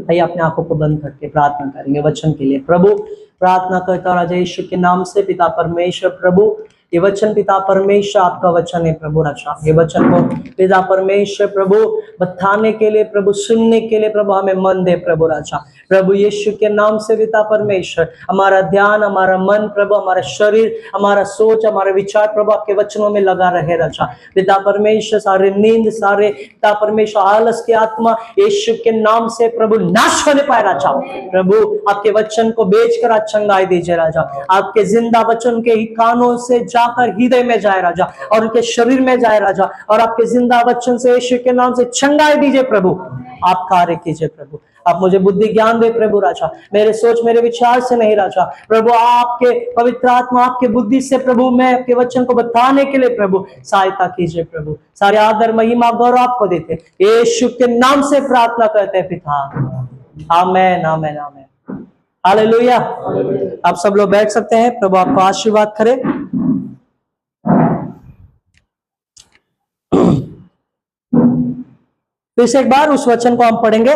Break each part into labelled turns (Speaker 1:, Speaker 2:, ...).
Speaker 1: आइए अपने आंखों को बंद करके प्रार्थना करेंगे वचन के लिए। प्रभु प्रार्थना करता हूं राजा यीशु के नाम से, पिता परमेश्वर प्रभु ये वचन पिता परमेश्वर आपका वचन है प्रभु राजा, ये वचन को पिता परमेश्वर प्रभु बताने के लिए, प्रभु सुनने के लिए प्रभु हमें मन दे प्रभु राजा। प्रभु यीशु के नाम से पिता परमेश्वर हमारा ध्यान, हमारा मन प्रभु, हमारा शरीर, हमारा सोच, हमारे विचार प्रभु आपके वचनों में लगा रहे राजा। पिता परमेश्वर सारे नींद, सारे पिता परमेश्वर आलस की आत्मा यीशु के नाम से प्रभु नाश होने पाए राजा। प्रभु आपके वचन को बेचकर आज चंगाई दीजिए राजा। आपके जिंदा वचन के कानों से जाकर हृदय में जाए राजा, और उनके शरीर में जाए राजा, और आपके जिंदा वचन से यीशु के नाम से चंगाई दीजिए प्रभु। आप कार्य कीजिए प्रभु, आप मुझे बुद्धि ज्ञान दे प्रभु राजा, मेरे सोच मेरे विचार से नहीं राजा। प्रभु आपके पवित्र आत्मा आपके बुद्धि से प्रभु मैं आपके वचन को बताने के लिए प्रभु सहायता कीजिए प्रभु। सारे आदर महिमा गौरव आपको देते यीशु के नाम से प्रार्थना करते हैं पिता, आमेन आमेन आमेन हालेलुया। आप सब लोग बैठ सकते हैं, प्रभु आपको आशीर्वाद करे। फिर से एक बार उस वचन को हम पढ़ेंगे,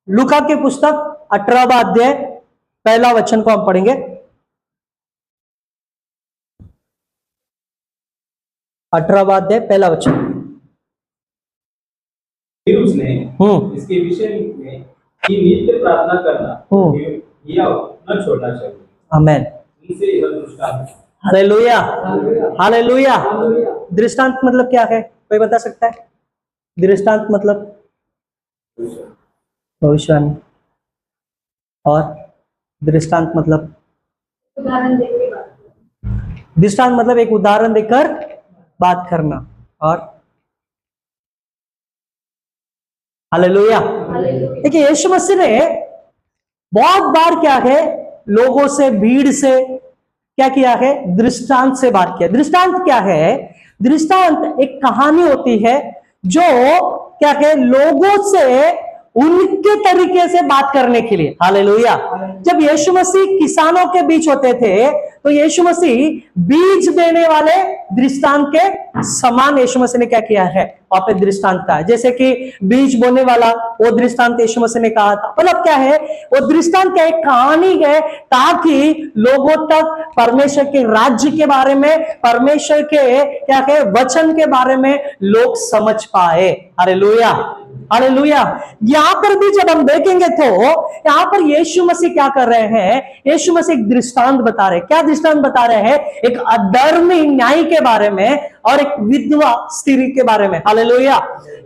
Speaker 1: लूका की पुस्तक 18वां अध्याय पहला वचन को हम पढ़ेंगे। 18वां अध्याय पहला वचन।
Speaker 2: फिर उसने इसके विषय में कि नित्य प्रार्थना करना या न छोड़ना चाहिए।
Speaker 1: आमेन।
Speaker 2: इनसे यह दृष्टांत।
Speaker 1: Hallelujah hallelujah. दृष्टांत मतलब क्या है, कोई बता सकता है? दृष्टांत मतलब भविष्यवाणी, और दृष्टांत मतलब
Speaker 3: उदाहरण देकर बात।
Speaker 1: दृष्टांत मतलब एक उदाहरण देकर बात करना। और हालेलुया। देखिए यीशु मसीह ने बहुत बार क्या है, लोगों से, भीड़ से क्या किया है, दृष्टांत से बात किया। दृष्टांत क्या है? दृष्टांत एक कहानी होती है जो क्या है, लोगों से उनके तरीके से बात करने के लिए। हालेलुया। जब यीशु मसीह किसानों के बीच होते थे तो यीशु मसीह बीज देने वाले दृष्टांत के समान यीशु मसीह ने क्या किया है, वहां पे दृष्टांत कहा है। जैसे कि बीज बोने वाला वो दृष्टांत यीशु मसीह ने कहा था। मतलब क्या है, वो दृष्टांत क्या एक कहानी है ताकि लोगों तक परमेश्वर के राज्य के बारे में, परमेश्वर के क्या है वचन के बारे में लोग समझ पाए। Hallelujah hallelujah. यहां पर भी जब हम देखेंगे तो यहां पर यीशु मसीह क्या कर रहे हैं, यीशु मसीह एक दृष्टांत बता रहे हैं। क्या दृष्टांत बता रहे हैं? एक अधर्मी न्यायी के बारे में और एक विधवा स्त्री के बारे में। हालेलुया।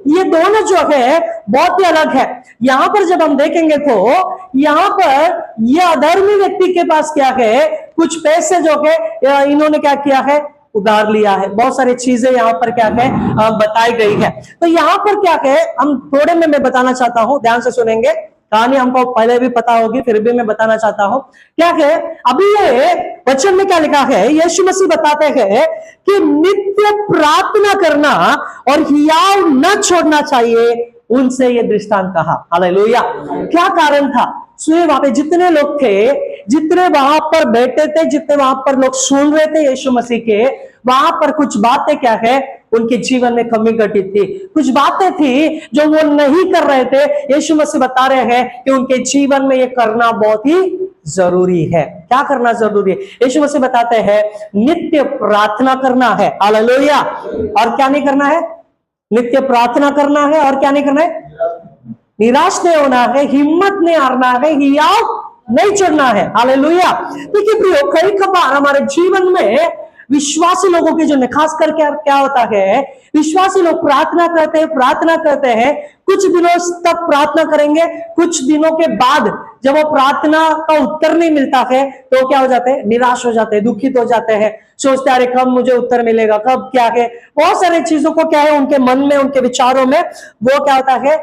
Speaker 1: ये दोनों जो है बहुत ही अलग है। यहां पर जब हम देखेंगे तो यहां पर यह अधर्मी व्यक्ति के पास क्या है, कुछ पैसे जो है इन्होंने क्या किया है, उधार लिया है। बहुत सारी चीजें यहाँ पर क्या है बताई गई है। तो यहाँ पर क्या है, हम थोड़े में मैं बताना चाहता हूँ, ध्यान से सुनेंगे। कहानी हमको पहले भी पता होगी, फिर भी मैं बताना चाहता हूँ क्या है। अभी ये वचन में क्या लिखा है, यीशु मसीह बताते हैं कि नित्य प्रार्थना करना और हियाव न छोड़ना चाहिए, उनसे ये दृष्टांत कहा। हालेलुया। क्या कारण था? वहां पे जितने लोग थे, जितने वहां पर बैठे थे, जितने वहां पर लोग सुन रहे थे यीशु मसीह के, वहां पर कुछ बातें क्या है, उनके जीवन में कमी घटी थी। कुछ बातें थी जो वो नहीं कर रहे थे। यीशु मसीह बता रहे हैं कि उनके जीवन में ये करना बहुत ही जरूरी है। क्या करना जरूरी है? यीशु मसीह बताते हैं नित्य प्रार्थना करना है। हालेलुया। और क्या नहीं करना है? नित्य प्रार्थना करना है। और क्या नहीं करना है? निराश नहीं होना है, हिम्मत नहीं हारना है, हियाव नहीं छोड़ना है। हालेलुया। देखिए प्रियो, कई बार हमारे जीवन में विश्वासी लोगों के जो खास करके क्या होता है, विश्वासी लोग प्रार्थना करते हैं, कुछ दिनों तक प्रार्थना करेंगे, कुछ दिनों के बाद जब वो प्रार्थना का उत्तर नहीं मिलता है तो क्या हो जाते हैं, निराश हो जाते हैं, दुखित हो जाते हैं, सोचते हैं कब मुझे उत्तर मिलेगा, कब क्या है। बहुत सारी चीजों को क्या है उनके मन में, उनके विचारों में वो क्या होता है,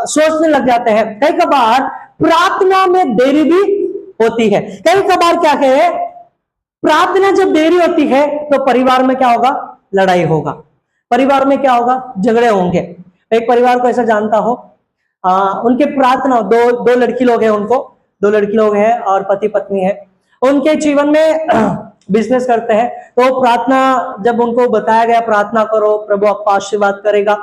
Speaker 1: सोचने लग जाते हैं। कई कबार प्रार्थना में देरी भी होती है। कई कबार क्या है, प्रार्थना जब देरी होती है तो परिवार में क्या होगा, लड़ाई होगा, परिवार में क्या होगा, झगड़े होंगे। एक परिवार को ऐसा जानता हो, उनके प्रार्थना, दो लड़की लोग हैं, उनको दो लड़की लोग हैं और पति पत्नी है। उनके जीवन में बिजनेस करते हैं, तो प्रार्थना जब उनको बताया गया प्रार्थना करो प्रभु आपको आशीर्वाद करेगा,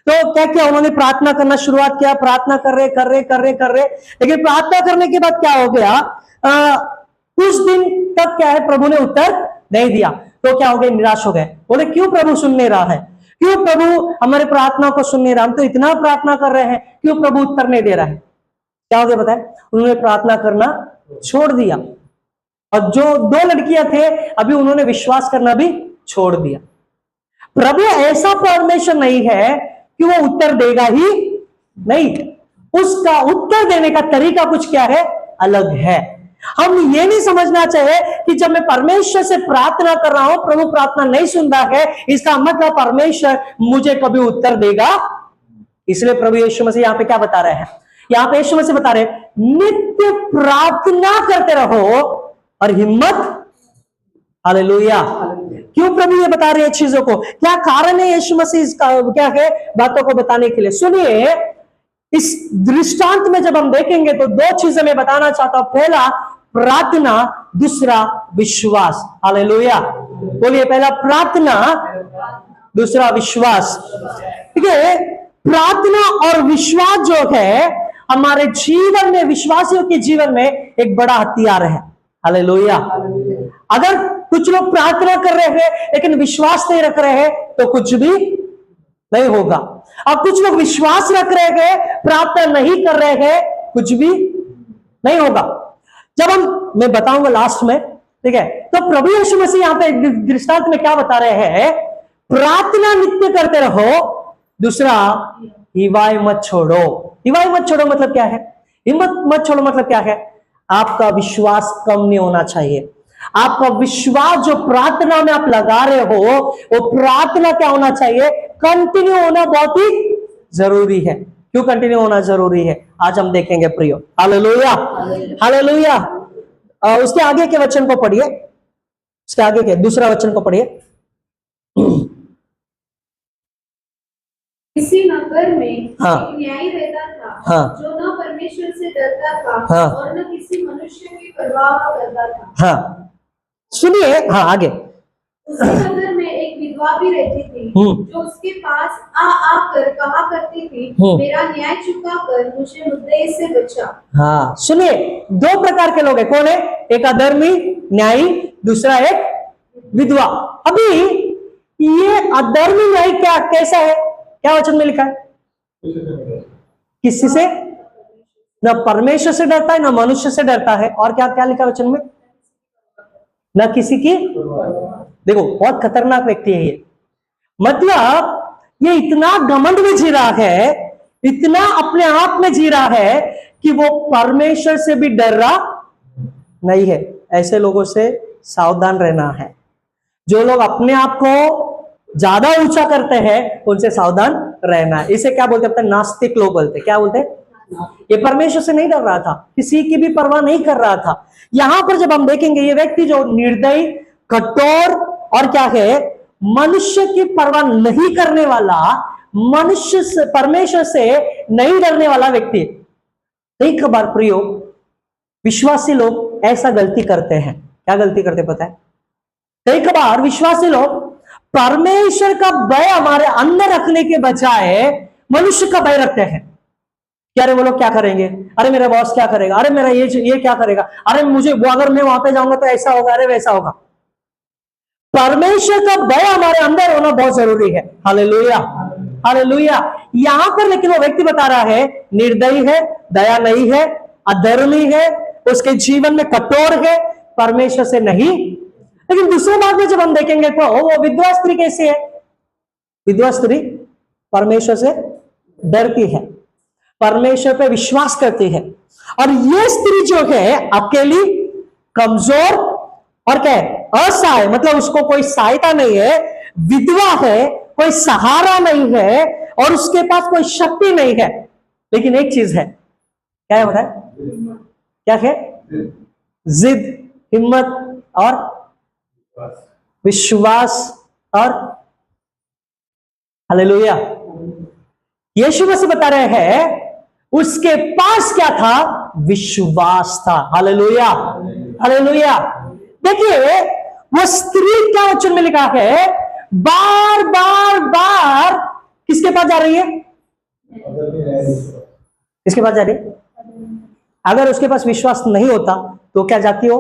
Speaker 1: तो क्या किया उन्होंने? प्रार्थना करना शुरुआत किया, प्रार्थना कर रहे, लेकिन प्रार्थना करने के बाद क्या हो गया? कुछ दिन तक क्या है, प्रभु ने उत्तर नहीं दिया। तो क्या हो गए? निराश हो गए। बोले क्यों प्रभु सुन नहीं रहा है, क्यों प्रभु हमारे प्रार्थना को सुन नहीं रहा, हम तो इतना प्रार्थना कर रहे हैं, क्यों प्रभु उत्तर नहीं दे रहा है? क्या हो गया बताए? उन्होंने प्रार्थना करना छोड़ दिया। और जो 2 लड़कियां थे, अभी उन्होंने विश्वास करना भी छोड़ दिया। प्रभु ऐसा परमेश्वर नहीं है कि वो उत्तर देगा ही नहीं, उसका उत्तर देने का तरीका कुछ क्या है? अलग है। हम ये नहीं समझना चाहिए कि जब मैं परमेश्वर से प्रार्थना कर रहा हूं, प्रभु प्रार्थना नहीं सुन रहा है, इसका मतलब परमेश्वर मुझे कभी उत्तर देगा। इसलिए प्रभु यीशु मसीह यहां पे क्या बता रहे हैं? यहां पे यीशु मसीह बता रहे हैं, नित्य प्रार्थना करते रहो और हिम्मत। हालेलुया। क्यों प्रभु ये बता रहे हैं चीजों को? क्या कारण है यीशु मसीह इसका क्या है बातों को बताने के लिए? सुनिए, इस दृष्टांत में जब हम देखेंगे तो 2 चीजें मैं बताना चाहता हूं। पहला प्रार्थना, दूसरा विश्वास। हालेलुया। बोलिए, पहला प्रार्थना, दूसरा विश्वास। ठीक है, प्रार्थना और विश्वास जो है हमारे जीवन में, विश्वासियों के जीवन में एक बड़ा हथियार है। हालेलुया। अगर कुछ लोग प्रार्थना कर रहे हैं लेकिन विश्वास नहीं रख रहे हैं तो कुछ भी नहीं होगा। अब कुछ लोग विश्वास रख रहे हैं, प्रार्थना नहीं कर रहे हैं, कुछ भी नहीं होगा। जब मैं बताऊंगा लास्ट में, ठीक है? तो प्रभु यीशु मसीह यहां पे दृष्टांत में क्या बता रहे हैं? प्रार्थना नित्य करते रहो, दूसरा हिवाई मत छोड़ो। हिवाई मत छोड़ो मतलब क्या है? हिम्मत मत छोड़ो मतलब क्या है? आपका विश्वास कम नहीं होना चाहिए। आपका विश्वास जो प्रार्थना में आप लगा रहे हो, वो प्रार्थना क्या होना चाहिए? कंटिन्यू होना बहुत ही जरूरी है। क्यों कंटिन्यू होना जरूरी है? आज हम देखेंगे प्रियो। Hallelujah, hallelujah. उसके आगे के वचन को पढ़िए, उसके आगे के दूसरा वचन को पढ़िए।
Speaker 3: किसी नगर में
Speaker 1: हाँ।
Speaker 3: एक न्यायी रहता था,
Speaker 1: हाँ।
Speaker 3: जो न परमेश्वर से डरता था,
Speaker 1: हाँ।
Speaker 3: और न किसी मनुष्य की परवाह करता था।
Speaker 1: हाँ, सुनिए। हाँ, आगे।
Speaker 3: उसी नगर में एक विधवा भी रहती थी, जो उसके पास आकर कहा करती थी, मेरा न्याय चुका कर मुझे मुद्दे से बचा। हाँ,
Speaker 1: सुनिए, 2 प्रकार के लोग हैं। कौन है? एक अधर्मी न्यायी, दूसरा एक विधवा। अभी ये अधर्मी न्यायी क्या कैसा है? क्या वचन में लिखा है? किसी से न परमेश्वर से डरता है, न मनुष्य से डरता है, और क्या क्या लिखा वचन में? न किसी की। देखो, बहुत खतरनाक व्यक्ति है ये। मतलब ये इतना घमंड में जी रहा है, इतना अपने आप में जी रहा है कि वो परमेश्वर से भी डर रहा नहीं है। ऐसे लोगों से सावधान रहना है। जो लोग अपने आप को ज्यादा ऊंचा करते हैं, उनसे सावधान रहना है। इसे क्या बोलते हैं? नास्तिक लोग बोलते हैं। क्या बोलते हैं? ये परमेश्वर से नहीं डर रहा था, किसी की भी परवाह नहीं कर रहा था। यहां पर जब हम देखेंगे, ये व्यक्ति जो निर्दयी, कठोर और क्या है, मनुष्य की परवाह नहीं करने वाला, मनुष्य से, परमेश्वर से नहीं डरने वाला व्यक्ति। कई बार प्रियो, विश्वासी लोग ऐसा गलती करते हैं। क्या गलती करते पता है? कई बार विश्वासी लोग परमेश्वर का भय हमारे अंदर रखने के बजाय मनुष्य का भय रखते हैं। कि अरे वो लोग क्या करेंगे, अरे मेरा बॉस क्या करेगा, अरे मेरा ये क्या करेगा, अरे मुझे वो अगर मैं वहां पे जाऊंगा तो ऐसा होगा, अरे वैसा होगा। परमेश्वर का भय हमारे अंदर होना बहुत जरूरी है। Hallelujah, hallelujah. यहां पर लेकिन वो व्यक्ति बता रहा है, निर्दयी है, दया नहीं है, अधर्मी है, उसके जीवन में कठोर है, परमेश्वर से नहीं। लेकिन दूसरे भाग में जब हम देखेंगे तो वो विधवा स्त्री कैसी है? विधवा स्त्री परमेश्वर से डरती है, परमेश्वर पे विश्वास करती है। और ये स्त्री जो है अकेली, कमजोर और क्या है? असहाय, मतलब उसको कोई सहायता नहीं है, विधवा है, कोई सहारा नहीं है और उसके पास कोई शक्ति नहीं है। लेकिन एक चीज है, क्या है बताए? क्या है? जिद, हिम्मत और विश्वास और हालेलुया। यीशु मसीह बता रहे हैं उसके पास क्या था? विश्वास था। Hallelujah, hallelujah. देखिए, वो स्त्री क्या वचन में लिखा है? बार बार बार किसके पास जा रही है? किसके पास जा रही है? अगर उसके पास विश्वास नहीं होता तो क्या जाती हो?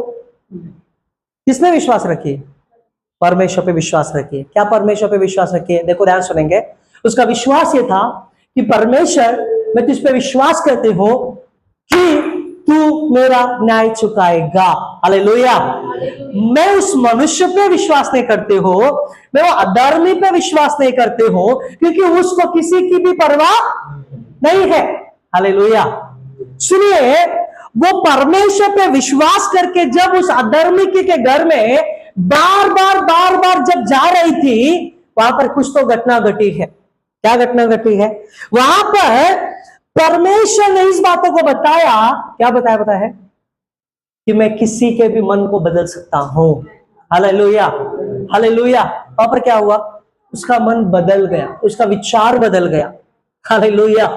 Speaker 1: किसमें विश्वास रखिए? परमेश्वर पे विश्वास रखिए। क्या परमेश्वर पे विश्वास रखिए? देखो ध्यान सुनेंगे। उसका विश्वास ये था कि परमेश्वर, मैं तुझ पे विश्वास करती हूं कि तू मेरा न्याय चुकाएगा। हालेलुया। मैं उस मनुष्य पे विश्वास नहीं करती हूं, मैं वो अधर्मी पे विश्वास नहीं करती हूं, क्योंकि उसको किसी की भी परवाह नहीं है। हालेलुया। सुनिए, वो परमेश्वर पे विश्वास करके जब उस अधर्मी के घर में बार बार जब जा रही थी, वहां पर कुछ तो घटना घटी है। क्या घटना घटी है? वहां पर परमेश्वर ने इस बातों को बताया। क्या बताया है कि मैं किसी के भी मन को बदल सकता हूं। Hallelujah, hallelujah. वहां पर क्या हुआ? उसका मन बदल गया, उसका विचार बदल गया। हालेलुया।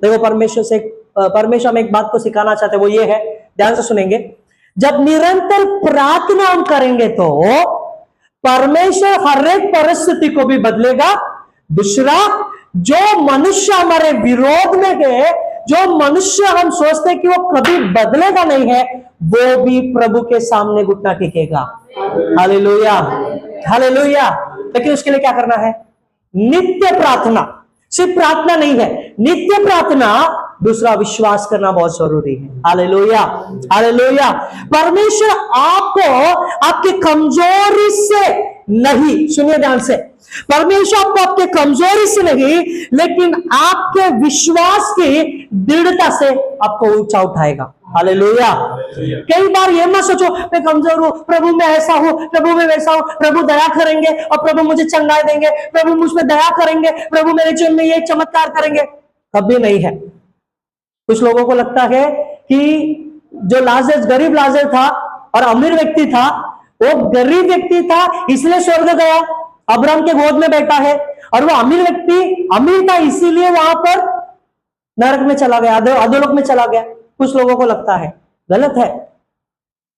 Speaker 1: देखो, परमेश्वर में एक बात को सिखाना चाहते हैं, वो ये है, ध्यान से सुनेंगे। जब निरंतर प्रार्थना हम करेंगे तो परमेश्वर हर एक परिस्थिति को भी बदलेगा। दूसरा, जो मनुष्य हमारे विरोध में है, जो मनुष्य हम सोचते हैं कि वो कभी बदलेगा नहीं है, वो भी प्रभु के सामने घुटना टेकेगा। Hallelujah, hallelujah. लेकिन उसके लिए क्या करना है? नित्य प्रार्थना। सिर्फ प्रार्थना नहीं है, नित्य प्रार्थना। दूसरा, विश्वास करना बहुत जरूरी है। Hallelujah, hallelujah. परमेश्वर आपको आपकी कमजोरी से नहीं, सुनिए ध्यान से, परमेश्वर आपको आपके कमजोरी से नहीं, लेकिन आपके विश्वास की दृढ़ता से आपको ऊंचा उठाएगा। हालेलुया। कई बार ये मत सोचो मैं कमजोर हूं, प्रभु मैं ऐसा हूं, प्रभु मैं वैसा हूं, प्रभु दया करेंगे और प्रभु मुझे चंगाई देंगे, प्रभु मुझ में दया करेंगे, प्रभु मेरे जीवन में ये चमत्कार करेंगे। कभी नहीं है। कुछ लोगों को लगता है कि जो लाजर, गरीब लाजर था और अमीर व्यक्ति था, वो गरीब व्यक्ति था इसलिए स्वर्ग गया, अब्राहम के गोद में बैठा है, और वो अमीर व्यक्ति अमीर था इसीलिए वहां पर नरक में चला गया, अधोलोक में चला गया। कुछ लोगों को लगता है, गलत है।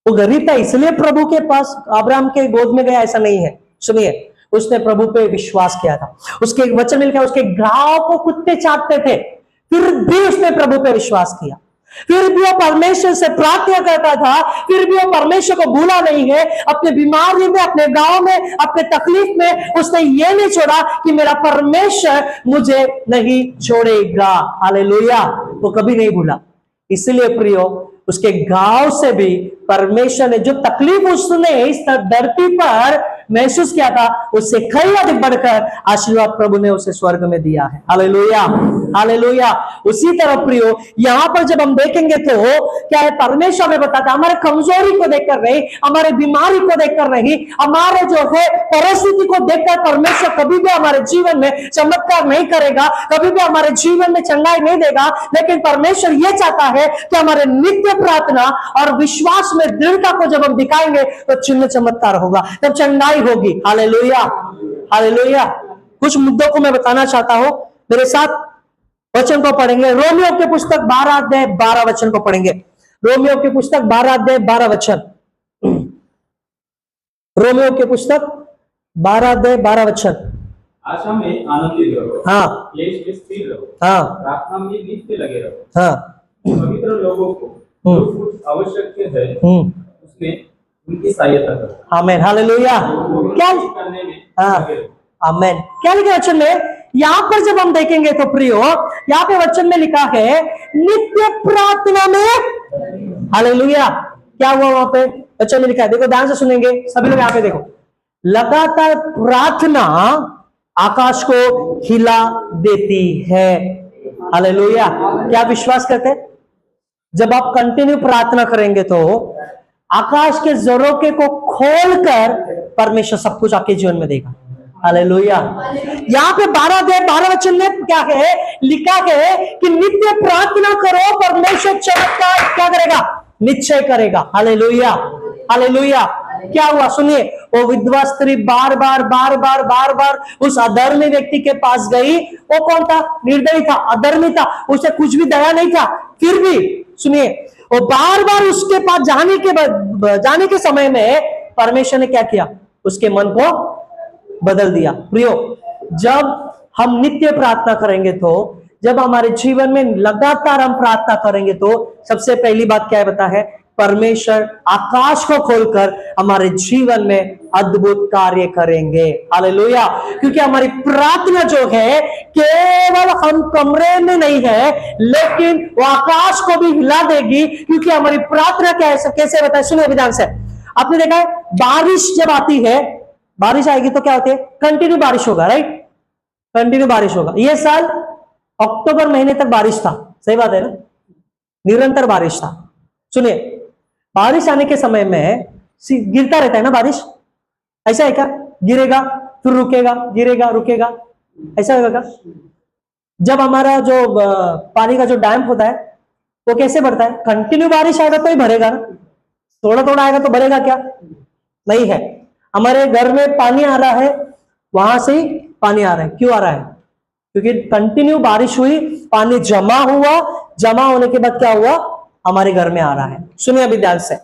Speaker 1: वो गरीब था इसलिए प्रभु के पास, अब्राहम के गोद में गया, ऐसा नहीं है। सुनिए, उसने प्रभु पे विश्वास किया था। उसके एक वचन मिल गया, उसके घाव को कुत्ते चाटते थे, फिर भी उसने प्रभु पे विश्वास किया, फिर भी वो परमेश्वर से प्रार्थना करता था, फिर भी वो परमेश्वर को भूला नहीं है। अपने बीमारी में, अपने गांव में, अपने तकलीफ में उसने ये नहीं छोड़ा कि मेरा परमेश्वर मुझे नहीं छोड़ेगा। हालेलुया। वो कभी नहीं भूला। इसलिए प्रियो, उसके गांव से भी परमेश्वर ने जो तकलीफ उसने इस धरती पर महसूस किया था, उससे कई अधिक बढ़कर आशीर्वाद प्रभु ने उसे स्वर्ग में दिया है। Hallelujah, hallelujah. उसी तरह प्रियो, यहां पर जब हम देखेंगे तो क्या है, परमेश्वर में बताता, हमारे कमजोरी को देखकर नहीं, हमारे बीमारी को देखकर नहीं, हमारे जो है परिस्थिति को देखकर परमेश्वर कभी भी हमारे जीवन में चमत्कार नहीं करेगा, कभी भी हमारे जीवन में चंगाई नहीं देगा। लेकिन परमेश्वर यह चाहता है कि हमारे नित्य प्रार्थना और विश्वास में दृढ़ता को जब हम दिखाएंगे तो चिन्ह चमत्कार होगा, तब चंगाई होगी। Hallelujah, hallelujah. कुछ मुद्दों को मैं बताना चाहता हूं, मेरे साथ वचन को पढ़ेंगे। रोमियो की पुस्तक 12 अध्याय 12 वचन को पढ़ेंगे। रोमियो की पुस्तक 12 अध्याय 12 वचन। रोमियो की पुस्तक 12 अध्याय 12 वचन।
Speaker 2: आशा में आनंदित रहो,
Speaker 1: हाँ,
Speaker 2: क्लेश में स्थिर रहो,
Speaker 1: हाँ,
Speaker 2: प्रार्थना में नित्य लगे रहो।
Speaker 1: हाँ,
Speaker 2: पवित्र लोगों को जो कुछ आवश्यक है उसमें उनकी सहायता करो। आमेन,
Speaker 1: हालेलुया। क्या
Speaker 2: करने में
Speaker 1: हाँ,
Speaker 2: लगे रहो।
Speaker 1: आमेन। क्या लिखा वचन में? यहां पर जब हम देखेंगे तो प्रियो, यहां पे वचन में लिखा है नित्य प्रार्थना में। हालेलुया। क्या हुआ वहां पे? वचन में लिखा है, देखो ध्यान से सुनेंगे सभी लोग। यहां पे देखो, लगातार प्रार्थना आकाश को हिला देती है। हालेलुया। क्या विश्वास करते हैं? जब आप कंटिन्यू प्रार्थना करेंगे तो आकाश के झरोखे को खोलकर परमेश्वर सब कुछ आपके जीवन में देगा। हालेलुया। यहाँ पे 12 अध्याय 12 वचन में क्या है लिखा है कि नित्य प्रार्थना करो, परमेश्वर चमत्कार क्या करेगा? निश्चय करेगा। Hallelujah, hallelujah. क्या हुआ? सुनिए, वो विधवा स्त्री बार बार उस अधर्मी व्यक्ति के पास गई। वो कौन था? निर्दयी था, अधर्मी था, उसे कुछ भी दया नहीं था। फिर भी सुनिए, वो बार बार उसके पास जाने के समय में परमेश्वर ने क्या किया? उसके मन को बदल दिया। प्रियो, जब हम नित्य प्रार्थना करेंगे तो, जब हमारे जीवन में लगातार हम प्रार्थना करेंगे तो सबसे पहली बात क्या है पता है? परमेश्वर आकाश को खोलकर हमारे जीवन में अद्भुत कार्य करेंगे। हालेलुया। क्योंकि हमारी प्रार्थना जो है केवल हम कमरे में नहीं है, लेकिन वो आकाश को भी हिला देगी। क्योंकि हमारी प्रार्थना क्या है, कैसे बताए? सुनो विधान से। आपने देखा है बारिश जब आती है, बारिश आएगी तो क्या होती है? कंटिन्यू बारिश होगा, राइट? कंटिन्यू बारिश होगा। ये साल अक्टूबर महीने तक बारिश था, सही बात है ना? निरंतर बारिश था। सुनिए, बारिश आने के समय में गिरता रहता है ना बारिश, ऐसा है क्या? गिरेगा फिर रुकेगा, गिरेगा रुकेगा, ऐसा होगा? जब हमारा जो पानी का जो डैम होता है वो कैसे बढ़ता है? कंटिन्यू बारिश आएगा तो ही भरेगा ना, थोड़ा थोड़ा आएगा तो भरेगा क्या? नहीं है। हमारे घर में पानी आ रहा है, वहां से ही पानी आ रहा है। क्यों आ रहा है? क्योंकि कंटिन्यू बारिश हुई, पानी जमा हुआ, जमा होने के बाद क्या हुआ? हमारे घर में आ रहा है। सुनिए अभी ध्यान से।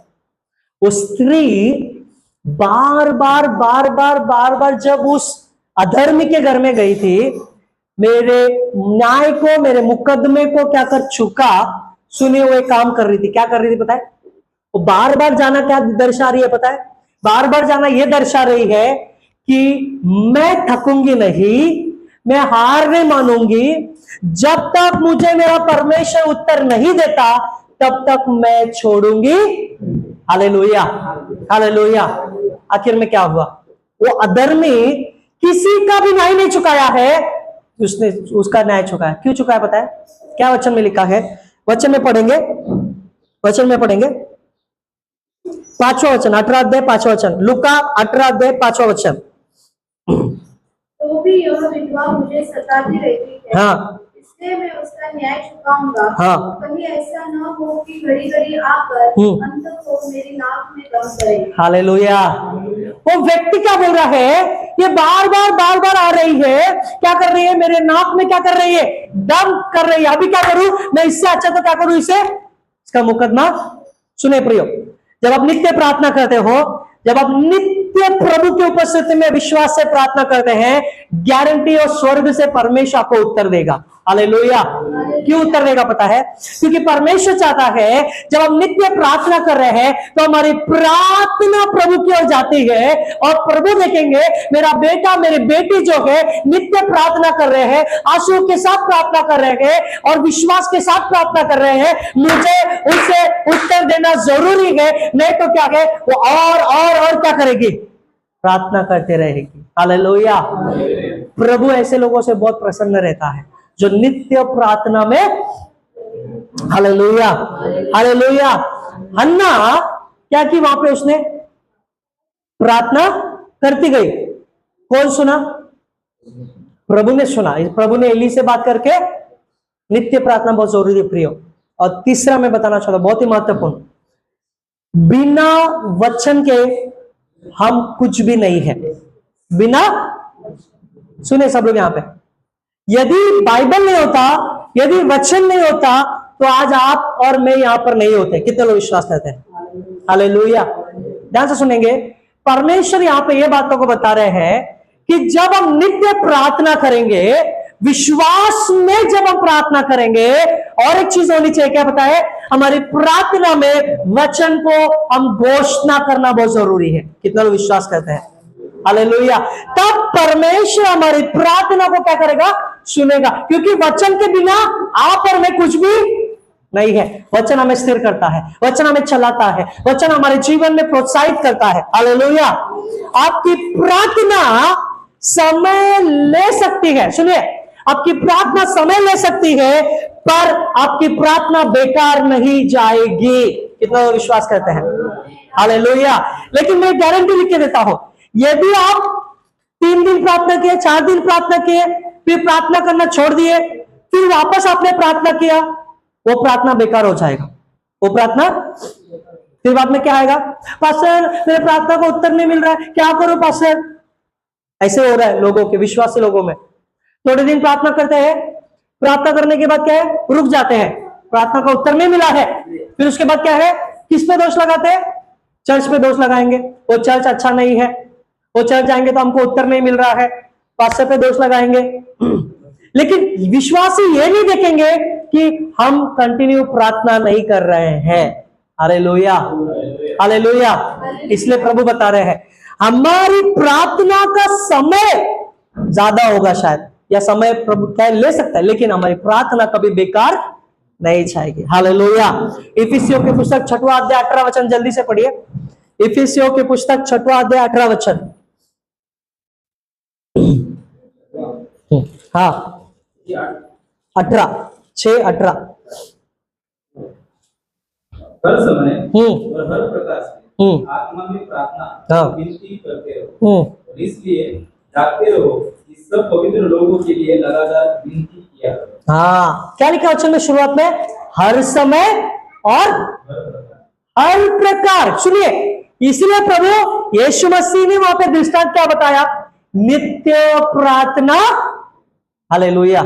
Speaker 1: वो स्त्री बार बार जब उस अधर्मी के घर में गई थी, मेरे न्याय को, मेरे मुकदमे को क्या कर चुका। सुनिए वो एक काम कर रही थी। क्या कर रही थी पता है? वो बार बार जाना क्या दर्शा रही है पता है? बार बार जाना ये दर्शा रही है कि मैं थकूंगी नहीं, मैं हार नहीं मानूंगी। जब तक मुझे मेरा परमेश्वर उत्तर नहीं देता तब तक मैं छोड़ूंगी। Hallelujah, hallelujah. आखिर में क्या हुआ? वो अधर्मी किसी का भी न्याय नहीं चुकाया है, उसने उसका न्याय चुकाया। क्यों चुकाया पता है? क्या वचन में लिखा है? वचन में पढ़ेंगे, वचन में पढ़ेंगे 5वां वचन, 18 अध्याय 5वां वचन, लूका 18 अध्याय 5वां वचन।
Speaker 3: तो भी यह विधवा मुझे सताती रहती है।
Speaker 1: हाँ,
Speaker 3: इसलिए मैं उसका न्याय चुकाऊंगा।
Speaker 1: हाँ।
Speaker 3: कहीं ऐसा न हो कि घड़ी घड़ी आकर अंत को मेरी नाक में दम करे।
Speaker 1: हालेलुया। वो व्यक्ति क्या बोल रहा है? ये बार बार आ रही है, क्या कर रही है? मेरे नाक में क्या कर रही है? दम कर रही है। अभी क्या करूं मैं? इससे अच्छा तो क्या करूं? इसे, इसका मुकदमा। सुने प्रियो, जब आप नित्य प्रार्थना करते हो, जब आप नित्य प्रभु की उपस्थिति में विश्वास से प्रार्थना करते हैं, गारंटी और स्वर्ग से परमेश्वर आपको उत्तर देगा। हालेलुया। क्यों उत्तर देगा पता है? क्योंकि परमेश्वर चाहता है जब हम नित्य प्रार्थना कर रहे हैं तो हमारी प्रार्थना प्रभु की ओर जाती है, और प्रभु देखेंगे मेरा बेटा मेरी बेटी जो है नित्य प्रार्थना कर रहे हैं, आंसू के साथ प्रार्थना कर रहे हैं और विश्वास के साथ प्रार्थना कर रहे हैं, मुझे उसे उत्तर देना जरूरी है। नहीं तो क्या है? वो और क्या करेगी? प्रार्थना करते रहेगी। हालेलुया। प्रभु ऐसे लोगों से बहुत प्रसन्न रहता है जो नित्य प्रार्थना में। Hallelujah, hallelujah. हन्ना क्या की वहां पे? उसने प्रार्थना करती गई। कौन सुना? प्रभु ने सुना। प्रभु ने एली से बात करके, नित्य प्रार्थना बहुत जरूरी है प्रियो। और तीसरा मैं बताना चाहता हूं, बहुत ही महत्वपूर्ण, बिना वचन के हम कुछ भी नहीं है। बिना, सुने सब लोग यहां पे, यदि बाइबल नहीं होता, यदि वचन नहीं होता तो आज आप और मैं यहां पर नहीं होते। कितने लोग विश्वास करते हैं? हालेलुया। ध्यान से सुनेंगे। परमेश्वर यहां पे ये बातों को बता रहे हैं कि जब हम नित्य प्रार्थना करेंगे, विश्वास में जब हम प्रार्थना करेंगे, और एक चीज होनी चाहिए, क्या पता है? हमारी प्रार्थना में वचन को हम घोषणा करना बहुत जरूरी है। कितना लोग विश्वास करते हैं? हालेलुया। तब परमेश्वर हमारी प्रार्थना को क्या करेगा? सुनेगा। क्योंकि वचन के बिना आप और मैं कुछ भी नहीं है। वचन हमें स्थिर करता है, वचन हमें चलाता है, वचन हमारे जीवन में प्रोत्साहित करता है। हालेलुया। आपकी प्रार्थना समय ले सकती है, सुनिए, आपकी प्रार्थना समय ले सकती है, पर आपकी प्रार्थना बेकार नहीं जाएगी। कितना विश्वास करते हैं? हालेलुया। लेकिन मैं गारंटी लिख के देता हूं, यदि आप 3 दिन प्रार्थना किए, 4 दिन प्रार्थना किए, फिर प्रार्थना करना छोड़ दिए, फिर वापस आपने प्रार्थना किया, वो प्रार्थना बेकार हो जाएगा। वो प्रार्थना फिर बाद में क्या आएगा? पास्टर मेरे प्रार्थना को उत्तर नहीं मिल रहा है, क्या करूं पास्टर? ऐसे हो रहा है लोगों के, विश्वासी लोगों में। थोड़े दिन प्रार्थना करते हैं, प्रार्थना करने के बाद क्या है? रुक जाते हैं, प्रार्थना का उत्तर नहीं मिला है। फिर उसके बाद क्या है? किस पे दोष लगाते हैं? चर्च पे दोष लगाएंगे। वो चर्च अच्छा नहीं है, वो चर्च जाएंगे तो हमको उत्तर नहीं मिल रहा है। पास्टर पे दोष लगाएंगे। लेकिन विश्वासी ये नहीं देखेंगे कि हम कंटिन्यू प्रार्थना नहीं कर रहे हैं। Hallelujah, hallelujah. इसलिए प्रभु बता रहे हैं हमारी प्रार्थना का समय ज्यादा होगा शायद, या समय प्रभु क्या ले सकता है, लेकिन हमारी प्रार्थना कभी बेकार नहीं जाएगी। हालेलुया। इफिसियों की पुस्तक 6वां अध्याय 18 वचन जल्दी से पढ़िए। इफिसियों की पुस्तक 6वां अध्याय 18 वचन। हाँ, 18
Speaker 2: हर समय और हर प्रकार से आत्मा में प्रार्थना विनती करते रहो, और इसलिए जागते रहो कि सब पवित्र लोगों के लिए लगातार विनती किया करो।
Speaker 1: हाँ, क्या लिखा वचन में शुरुआत में? हर समय और हर प्रकार। सुनिए, इसलिए प्रभु यीशु मसीह ने वहां पे दृष्टांत क्या बताया? नित्य प्रार्थना। Hallelujah,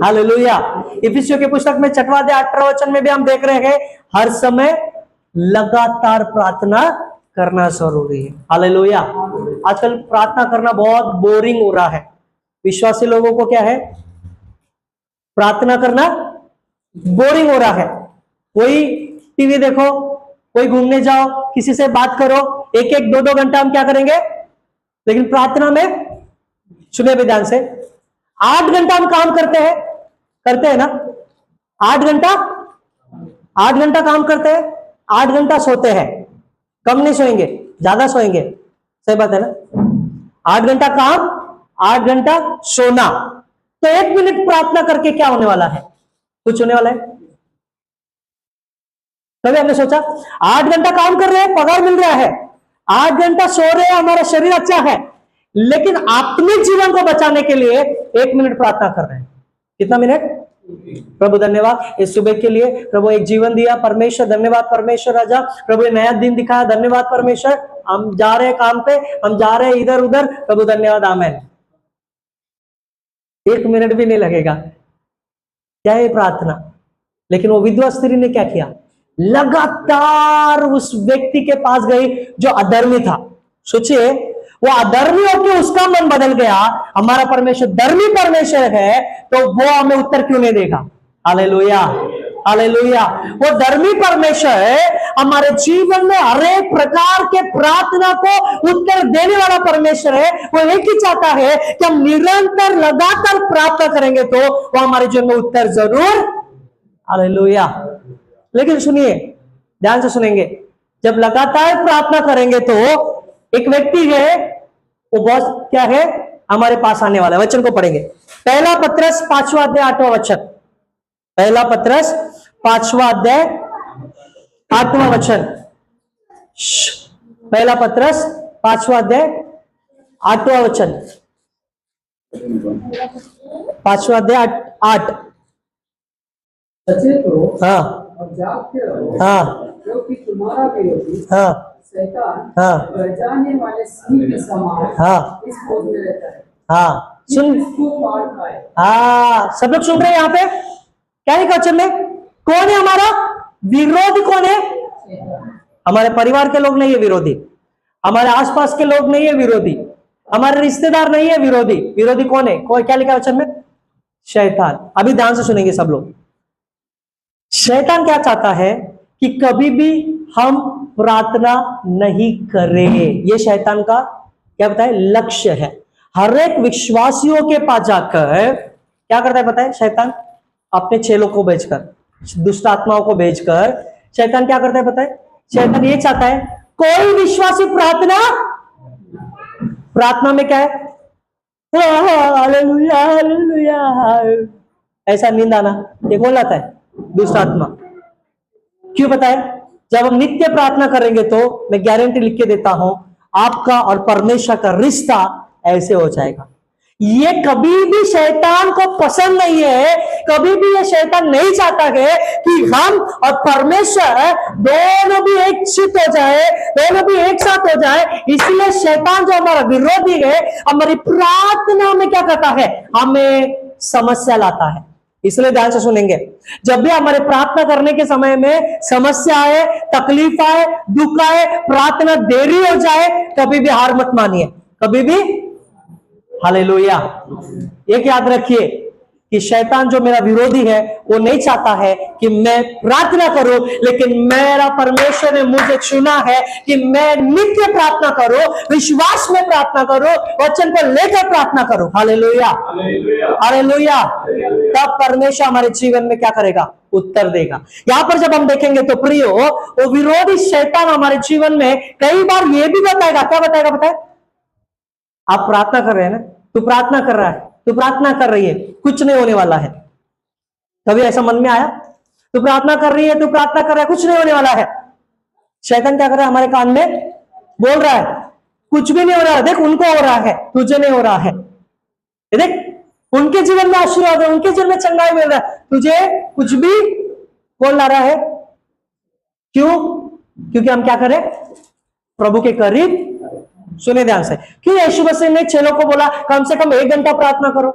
Speaker 1: hallelujah. इफिसियों की पुस्तक में 6वां अध्याय 18 वचन में भी हम देख रहे हैं हर समय लगातार प्रार्थना करना जरूरी है। हालेलुया। आजकल प्रार्थना करना बहुत बोरिंग हो रहा है। विश्वासी लोगों को क्या है? प्रार्थना करना बोरिंग हो रहा है। कोई टीवी देखो, कोई घूमने जाओ, किसी से बात करो, एक एक दो दो घंटा हम क्या करेंगे? लेकिन प्रार्थना में सुने भी ध्यान से, 8 घंटा हम काम करते हैं ना? 8 घंटा काम करते हैं, 8 घंटा सोते हैं। कम नहीं सोएंगे, ज्यादा सोएंगे। सही बात है ना? 8 घंटा काम, 8 घंटा सोना। तो 1 मिनट प्रार्थना करके क्या होने वाला है? कुछ होने वाला है? कभी हमने सोचा 8 घंटा काम कर रहे हैं, पगार मिल रहा है, 8 घंटा सो रहे हैं, हमारा शरीर अच्छा है, लेकिन अपने जीवन को बचाने के लिए 1 मिनट प्रार्थना कर रहे हैं। कितना मिनट? प्रभु धन्यवाद इस सुबह के लिए। प्रभु एक जीवन दिया, परमेश्वर धन्यवाद। परमेश्वर राजा, प्रभु ने नया दिन दिखाया, धन्यवाद परमेश्वर। हम जा रहे हैं काम पे, हम जा रहे हैं इधर उधर, प्रभु धन्यवाद, आमेन। 1 मिनट भी नहीं लगेगा। क्या है प्रार्थना? लेकिन वो विधवा स्त्री ने क्या किया? लगातार उस व्यक्ति के पास गई जो अधर्मी था। सोचिए, वो अधर्मी होकर उसका मन बदल गया। हमारा परमेश्वर धर्मी परमेश्वर है, तो वो हमें उत्तर क्यों नहीं देगा? Hallelujah, hallelujah. वो धर्मी परमेश्वर है, हमारे जीवन में हर एक प्रकार के प्रार्थना को उत्तर देने वाला परमेश्वर है। वो एक ही चाहता है कि हम निरंतर लगातार प्रार्थना करेंगे तो वो हमारे जीवन में उत्तर जरूर। हालेलुया। लेकिन सुनिए, ध्यान से सुनेंगे, जब लगातार प्रार्थना करेंगे तो एक व्यक्ति है, वो बहुत क्या है, हमारे पास आने वाला है। वचन को पढ़ेंगे। पहला पत्रस 5वां अध्याय 8वां वचन। पहला पत्रस 5वां अध्याय 8वां वचन। पहला पत्रस 5वां अध्याय 8वां वचन। 5वां अध्याय 8।
Speaker 4: सचेत हो
Speaker 1: हाँ,
Speaker 4: और जागते रहो,
Speaker 1: हाँ,
Speaker 4: क्योंकि तुम्हारा विरोधी
Speaker 1: हाँ,
Speaker 4: शैतान
Speaker 1: हाँ,
Speaker 4: गरजाने वाले सिंह के समान
Speaker 1: हाँ,
Speaker 4: इस खोज में रहता है,
Speaker 1: हाँ। सुन,
Speaker 4: इसको फाड़ खाए।
Speaker 1: हाँ, सब लोग सुन रहे हैं यहाँ पे? क्या लिखा वचन में? कौन है हमारा विरोधी? कौन है? हमारे परिवार के लोग नहीं है विरोधी, हमारे आसपास के लोग नहीं है विरोधी, हमारे रिश्तेदार नहीं है विरोधी। विरोधी कौन है? कौन? क्या लिखा वचन में? शैतान। अभी ध्यान से सुनेंगे सब लोग। शैतान क्या चाहता है कि कभी भी हम प्रार्थना नहीं करें। ये शैतान का क्या बताए? लक्ष्य है। हर एक विश्वासियों के पास जाकर क्या करता है पता है? शैतान अपने चेलों को भेजकर, दुष्ट आत्माओं को भेजकर शैतान क्या करता है पता है? शैतान ये चाहता है कोई विश्वासी प्रार्थना में क्या है? हालेलुया, हालेलुया, ऐसा नींद आना, ये कौन लाता है? दुष्ट आत्मा। क्यों बताए? जब हम नित्य प्रार्थना करेंगे तो मैं गारंटी लिख के देता हूं, आपका और परमेश्वर का रिश्ता ऐसे हो जाएगा। ये कभी भी शैतान को पसंद नहीं है, कभी भी ये शैतान नहीं चाहता है कि हम और परमेश्वर दोनों भी एक चित हो जाए, दोनों भी एक साथ हो जाए। इसलिए शैतान जो हमारा विरोधी है, हमारी प्रार्थना में क्या करता है? हमें समस्या लाता है। इसलिए ध्यान से सुनेंगे, जब भी हमारे प्रार्थना करने के समय में समस्या आए, तकलीफ आए, दुख आए, प्रार्थना देरी हो जाए, कभी भी हार मत मानिए, कभी भी हालेलुया। एक याद रखिए कि शैतान जो मेरा विरोधी है वो नहीं चाहता है कि मैं प्रार्थना करूं, लेकिन मेरा परमेश्वर ने मुझे चुना है कि मैं नित्य प्रार्थना करूं, विश्वास में प्रार्थना करूं, वचन को लेकर प्रार्थना करूं। Hallelujah, hallelujah. तब परमेश्वर हमारे जीवन में क्या करेगा? उत्तर देगा। यहां पर जब हम देखेंगे तो प्रियो, वो विरोधी शैतान हमारे जीवन में कई बार ये भी बताएगा, क्या बताएगा? बताए, आप प्रार्थना कर रहे हैं ना, तू प्रार्थना कर रहा है, तू प्रार्थना कर रही है, कुछ नहीं होने वाला है। कभी ऐसा मन में आया? तू प्रार्थना कर रही है, तू प्रार्थना कर रहा है, कुछ नहीं होने वाला है। शैतान क्या कर रहा है? हमारे कान में बोल रहा है, कुछ भी नहीं हो रहा है, देख उनको हो रहा है, तुझे नहीं हो रहा है। देख उनके जीवन में आशीर्वाद है, उनके जीवन में चंगाई मिल रहा है, तुझे कुछ भी बोल ला रहा है। क्यों? क्योंकि हम क्या करें? प्रभु के करीब। सुने ध्यान से, क्यों यीशु मसीह ने चेलों को बोला कम से कम 1 घंटा प्रार्थना करो?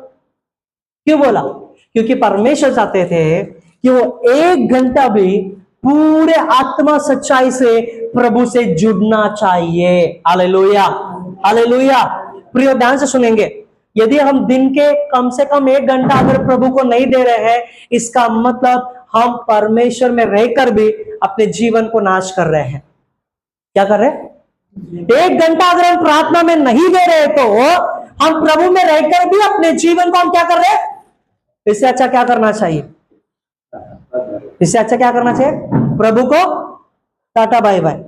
Speaker 1: क्यों बोला? क्योंकि परमेश्वर चाहते थे कि वो 1 घंटा भी पूरे आत्मा सच्चाई से प्रभु से जुड़ना चाहिए। Hallelujah, hallelujah. प्रिय ध्यान से सुनेंगे, यदि हम दिन के कम से कम 1 घंटा अगर प्रभु को नहीं दे रहे हैं, इसका मतलब हम परमेश्वर में रहकर भी अपने जीवन को नाश कर रहे हैं। क्या कर रहे हैं? 1 घंटा अगर हम प्रार्थना में नहीं दे रहे तो हम प्रभु में रहकर भी अपने जीवन को हम क्या कर रहे हैं? इससे अच्छा क्या करना चाहिए? इससे अच्छा क्या करना चाहिए? प्रभु को टाटा बाय बाय।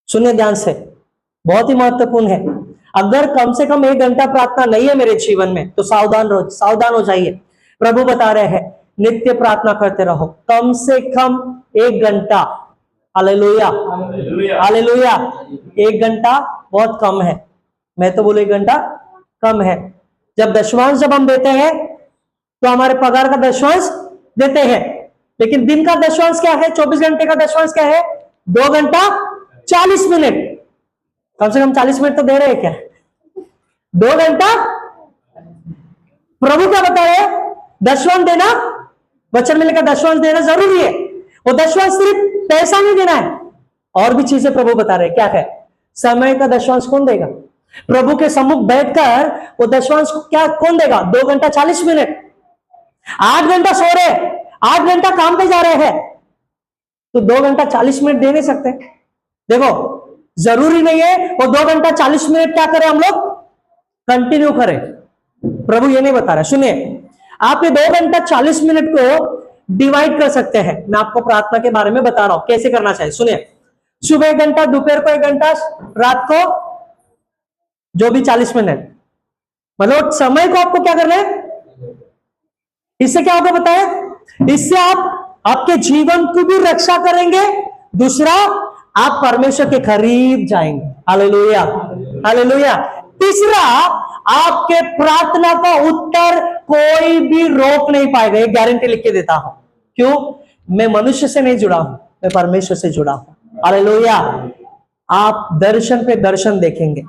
Speaker 1: सुनिए ध्यान से, बहुत ही महत्वपूर्ण है। अगर कम से कम 1 घंटा प्रार्थना नहीं है मेरे जीवन में तो सावधान हो जाइए। प्रभु बता रहे हैं नित्य प्रार्थना करते रहो, कम से कम 1 घंटा। Hallelujah, hallelujah. 1 घंटा बहुत कम है, मैं तो बोलूं 1 घंटा कम है। जब दशमांश जब हम देते हैं तो हमारे पगार का दशमांश देते हैं, लेकिन दिन का दशमांश क्या है? 24 घंटे का दशमांश क्या है? 2 घंटा 40 मिनट। कम से कम 40 मिनट तो दे रहे हैं क्या? 2 घंटा। प्रभु क्या बता रहे हैं? दशमांश देना, वचन में लिखा दशमांश देना जरूरी है। वो दशमांश सिर्फ पैसा नहीं देना है, और भी चीजें प्रभु बता रहे हैं। क्या है? समय का दशमांश कौन देगा? प्रभु के सम्मुख बैठकर वो दशमांश क्या कौन देगा? 2 घंटा 40 मिनट। 8 घंटा सो रहे, 8 घंटा काम पे जा रहे हैं, तो 2 घंटा 40 मिनट दे नहीं सकते? देखो, जरूरी नहीं है वो 2 घंटा 40 मिनट क्या करें हम लोग कंटिन्यू करें। प्रभु ये नहीं बता रहा। सुनिए, आप ये 2 घंटा 40 मिनट को डिवाइड कर सकते हैं। मैं आपको प्रार्थना के बारे में बता रहा हूं कैसे करना चाहिए। सुनिए, सुबह 1 घंटा, दोपहर को 1 घंटा, रात को जो भी 40 मिनट, मतलब समय को आपको क्या करना है? इससे क्या होगा बताए? इससे आप आपके जीवन की भी रक्षा करेंगे, दूसरा आप परमेश्वर के करीब जाएंगे। Hallelujah, hallelujah. तीसरा, आपके प्रार्थना का उत्तर कोई भी रोक नहीं पाएगा, ये गारंटी लिख के देता हूं। क्यों? मैं मनुष्य से नहीं जुड़ा हूं, मैं परमेश्वर से जुड़ा हूं। हालेलुया। आप दर्शन पे दर्शन देखेंगे।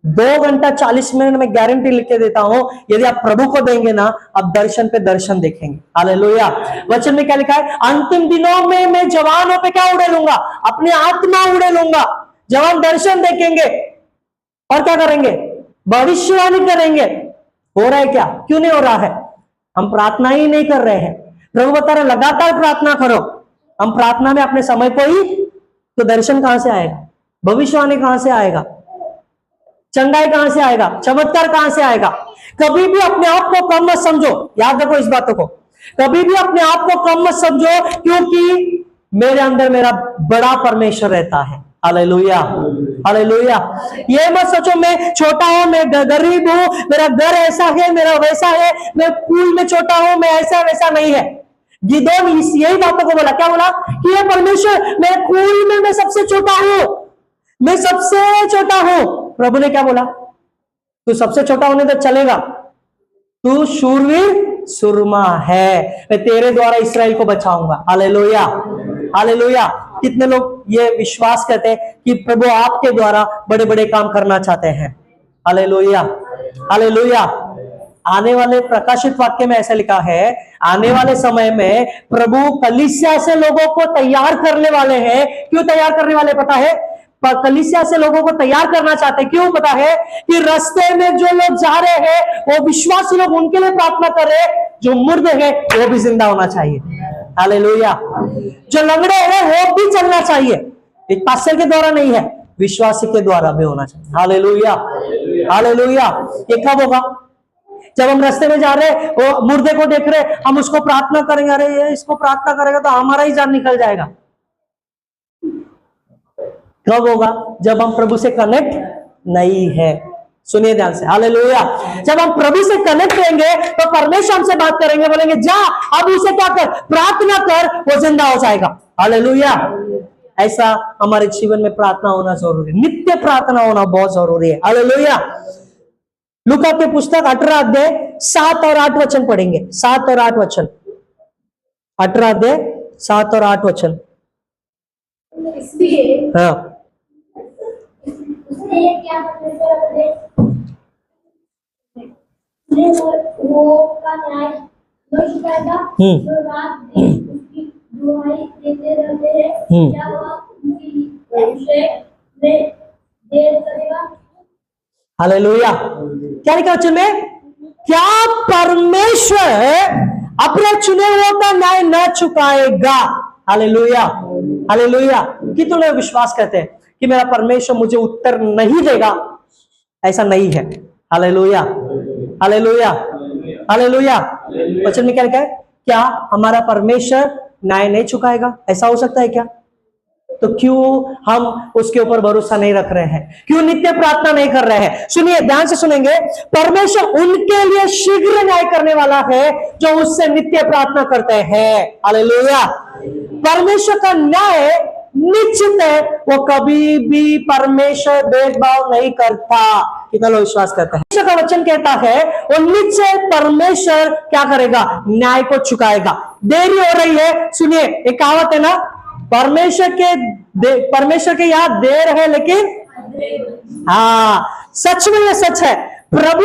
Speaker 1: 2 घंटा 40 मिनट में गारंटी लिख के देता हूं, यदि आप प्रभु को देंगे ना, आप दर्शन पे दर्शन देखेंगे। हालेलुया। वचन में क्या लिखा है? अंतिम दिनों में मैं जवानों पे क्या उड़े लूंगा? अपनी आत्मा उड़े लूंगा। जवान दर्शन देखेंगे और क्या करेंगे? भविष्यवाणी करेंगे। हो रहा है क्या? क्यों नहीं हो रहा है? हम प्रार्थना ही नहीं कर रहे हैं। प्रभु बता रहे लगातार प्रार्थना करो। हम प्रार्थना में अपने समय को ही, तो दर्शन कहां से आएगा? भविष्यवाणी कहां से आएगा? चंगाई कहां से आएगा? चमत्कार कहां से आएगा? कभी भी अपने आप को कम मत समझो। याद रखो इस बातों को, कभी भी अपने आप को कम मत समझो, क्योंकि मेरे अंदर मेरा बड़ा परमेश्वर रहता है। Hallelujah, hallelujah. ये मत सोचो मैं छोटा हूं, मैं गरीब हूं, मेरा घर ऐसा है, मेरा वैसा है, मैं कुल में छोटा हूं, मैं ऐसा वैसा नहीं है। गिदोन यही बातों को बोला। क्या बोला? कि ये परमेश्वर, मैं कुल में मैं सबसे छोटा हूं, मैं सबसे छोटा हूं। प्रभु ने क्या बोला? तू सबसे छोटा होने तो चलेगा, तू शूरवीर सुरमा है, मैं तेरे द्वारा इस्राएल को बचाऊंगा। Hallelujah, hallelujah. कितने लोग ये विश्वास करते हैं कि प्रभु आपके द्वारा बड़े बड़े काम करना चाहते हैं? Hallelujah, hallelujah. आने वाले प्रकाशित वाक्य में ऐसा लिखा है, आने वाले समय में प्रभु कलीसिया से लोगों को तैयार करने वाले हैं। क्यों तैयार करने वाले पता है? कलीसिया से लोगों को तैयार करना चाहते हैं। क्यों? पता है कि रास्ते में जो लोग जा रहे हैं वो विश्वासी लोग उनके लिए प्रार्थना कर रहे हैं, जो मुर्दे हैं वो भी जिंदा होना चाहिए। हालेलुया। जो लंगड़े हैं वो भी चलना चाहिए, एक पास्टर के द्वारा नहीं है, विश्वासी के द्वारा भी होना चाहिए। Hallelujah, hallelujah. ये कब होगा? जब हम रास्ते में जा रहे हैं, वो मुर्दे को देख रहे, हम उसको प्रार्थना करेंगे, अरे ये इसको प्रार्थना करेगा तो हमारा ही जान निकल जाएगा। कब होगा? जब हम प्रभु से कनेक्ट नहीं है। सुनिए ध्यान से, हालेलुया। जब हम प्रभु से कनेक्ट रहेंगे तो परमेश्वर हमसे बात करेंगे, बोलेंगे जा अब उसे क्या कर, प्रार्थना कर, वो जिंदा हो जाएगा। हालेलुया। ऐसा हमारे जीवन में प्रार्थना होना जरूरी है, नित्य प्रार्थना होना बहुत जरूरी है। हालेलुया। लूका के पुस्तक 18 अध्याय 7 और 8 वचन पढ़ेंगे। 7 और 8 वचन, 18 अध्याय 7 और 8 वचन।
Speaker 3: इसलिए
Speaker 1: हाँ,
Speaker 3: उसने क्या वो का न्याय न चुकाएगा, जो रात दिन उसकी दुहाई देते रहते हैं, क्या वह उनकी विषय में देर करेगा?
Speaker 1: हालेलुया। क्या लिखा वचन में? क्या परमेश्वर अपने चुने हुए का न्याय न चुकाएगा? Hallelujah, hallelujah. कितने लोग विश्वास करते हैं कि मेरा परमेश्वर मुझे उत्तर नहीं देगा? ऐसा नहीं है। Hallelujah, hallelujah, hallelujah. वचन में क्या लिखा है? क्या हमारा परमेश्वर न्याय नहीं चुकाएगा? ऐसा हो सकता है क्या? तो क्यों हम उसके ऊपर भरोसा नहीं रख रहे हैं? क्यों नित्य प्रार्थना नहीं कर रहे हैं? सुनिए, ध्यान से सुनेंगे। परमेश्वर उनके लिए शीघ्र न्याय करने वाला है जो उससे नित्य प्रार्थना करते हैं। हालेलुया। परमेश्वर का न्याय निश्चित है, वो कभी भी परमेश्वर भेदभाव नहीं करता। कितना लोग विश्वास करते हैं? परमेश्वर का वचन कहता है वो निश्चय परमेश्वर क्या करेगा? न्याय को चुकाएगा। देरी हो रही है, सुनिए, एक कहावत है ना, परमेश्वर के यहाँ देर है लेकिन हाँ, सच में ये सच है, प्रभु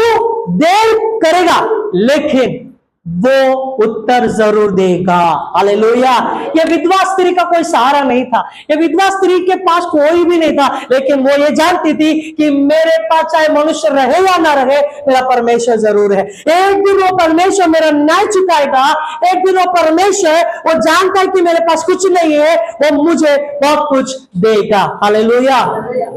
Speaker 1: देर करेगा लेकिन वो उत्तर जरूर देगा। हालेलुया। ये विधवा स्त्री का कोई सहारा नहीं था, ये विधवा स्त्री के पास कोई भी नहीं था, लेकिन वो ये जानती थी कि मेरे पास चाहे मनुष्य रहे या ना रहे, मेरा परमेश्वर जरूर है। एक दिन वो परमेश्वर मेरा न्याय चुकाएगा, एक दिन वो परमेश्वर, वो जानता है कि मेरे पास कुछ नहीं है, वो मुझे बहुत कुछ देगा। Hallelujah,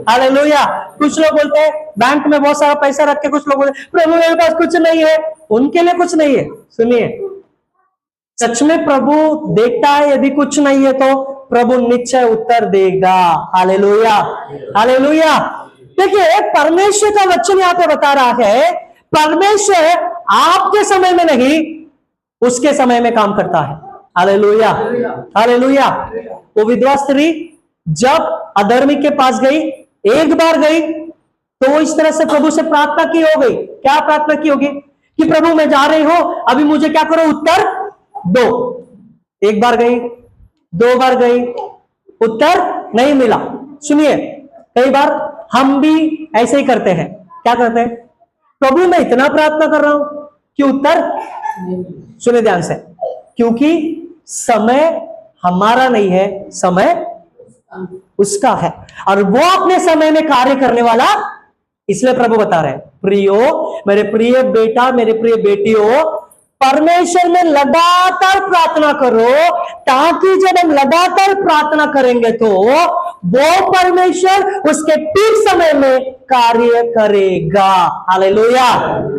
Speaker 1: hallelujah. कुछ लोग बोलते हैं बैंक में बहुत सारा पैसा रख के, कुछ लोग बोलते हैं प्रभु मेरे पास कुछ नहीं है, उनके लिए कुछ नहीं है। सुनिए, सच में प्रभु देखता है, यदि कुछ नहीं है तो प्रभु निश्चय उत्तर देगा। Hallelujah, hallelujah. देखिए, परमेश्वर का वचन यहाँ पे बता रहा है, परमेश्वर आपके समय में नहीं, उसके समय में काम करता है। Hallelujah, hallelujah. वो विधवा स्त्री जब अधर्मी के पास गई, एक बार गई, तो वो इस तरह से प्रभु से प्रार्थना की हो गई। क्या प्रार्थना की होगी? कि प्रभु मैं जा रही हूं, अभी मुझे क्या करो, उत्तर दो। एक बार गई, दो बार गई, उत्तर नहीं मिला। सुनिए, कई बार हम भी ऐसे ही करते हैं। क्या करते हैं? प्रभु मैं इतना प्रार्थना कर रहा हूं कि उत्तर, सुनिए ध्यान से, क्योंकि समय हमारा नहीं है, समय उसका है, और वो अपने समय में कार्य करने वाला। इसलिए प्रभु बता रहे हैं, प्रियो, मेरे प्रिय बेटा, मेरे प्रिय बेटी हो, परमेश्वर में लगातार प्रार्थना करो, ताकि जब हम लगातार प्रार्थना करेंगे तो वो परमेश्वर उसके ठीक समय में कार्य करेगा। Hallelujah,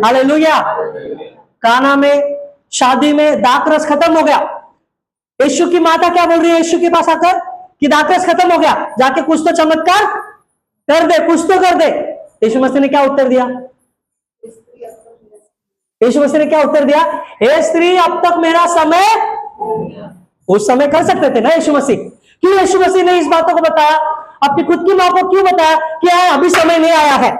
Speaker 1: hallelujah. काना में शादी में दाखरस खत्म हो गया। यीशु की माता क्या बोल रही है यीशु के पास आकर कि दाखरस खत्म हो गया, जाके कुछ तो चमत्कार कर दे, कुछ तो कर दे। यीशु मसीह ने क्या उत्तर दिया? यीशु मसीह ने क्या उत्तर दिया? हे स्त्री, अब तक मेरा समय, उस समय कर सकते थे ना यीशु मसीह। क्यों यीशु मसीह ने इस बातों को बताया? अपनी खुद की मां को क्यों बताया कि अभी समय नहीं आया है?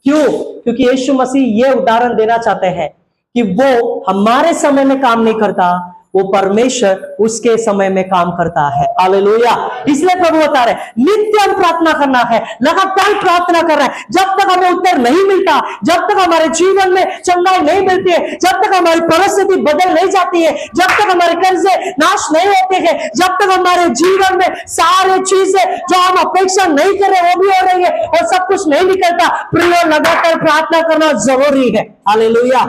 Speaker 1: क्यों? क्योंकि यीशु मसीह ये उदाहरण देना चाहते हैं कि वो हमारे समय में काम नहीं करता, वो परमेश्वर उसके समय में काम करता है। हालेलुया। इसलिए प्रभु बता रहे नित्य प्रार्थना करना है, लगातार प्रार्थना करना है। जब तक हमें उत्तर नहीं मिलता, जब तक हमारे जीवन में चंगाई नहीं मिलती है, जब तक हमारी परिस्थिति बदल नहीं जाती है, जब तक हमारे कर्जे नाश नहीं होते हैं, जब तक हमारे जीवन में सारे चीजें जो हम अपेक्षा नहीं कर रहे वो भी हो रही है और सब कुछ नहीं निकलता, प्रिय लगातार प्रार्थना करना जरूरी है। Hallelujah,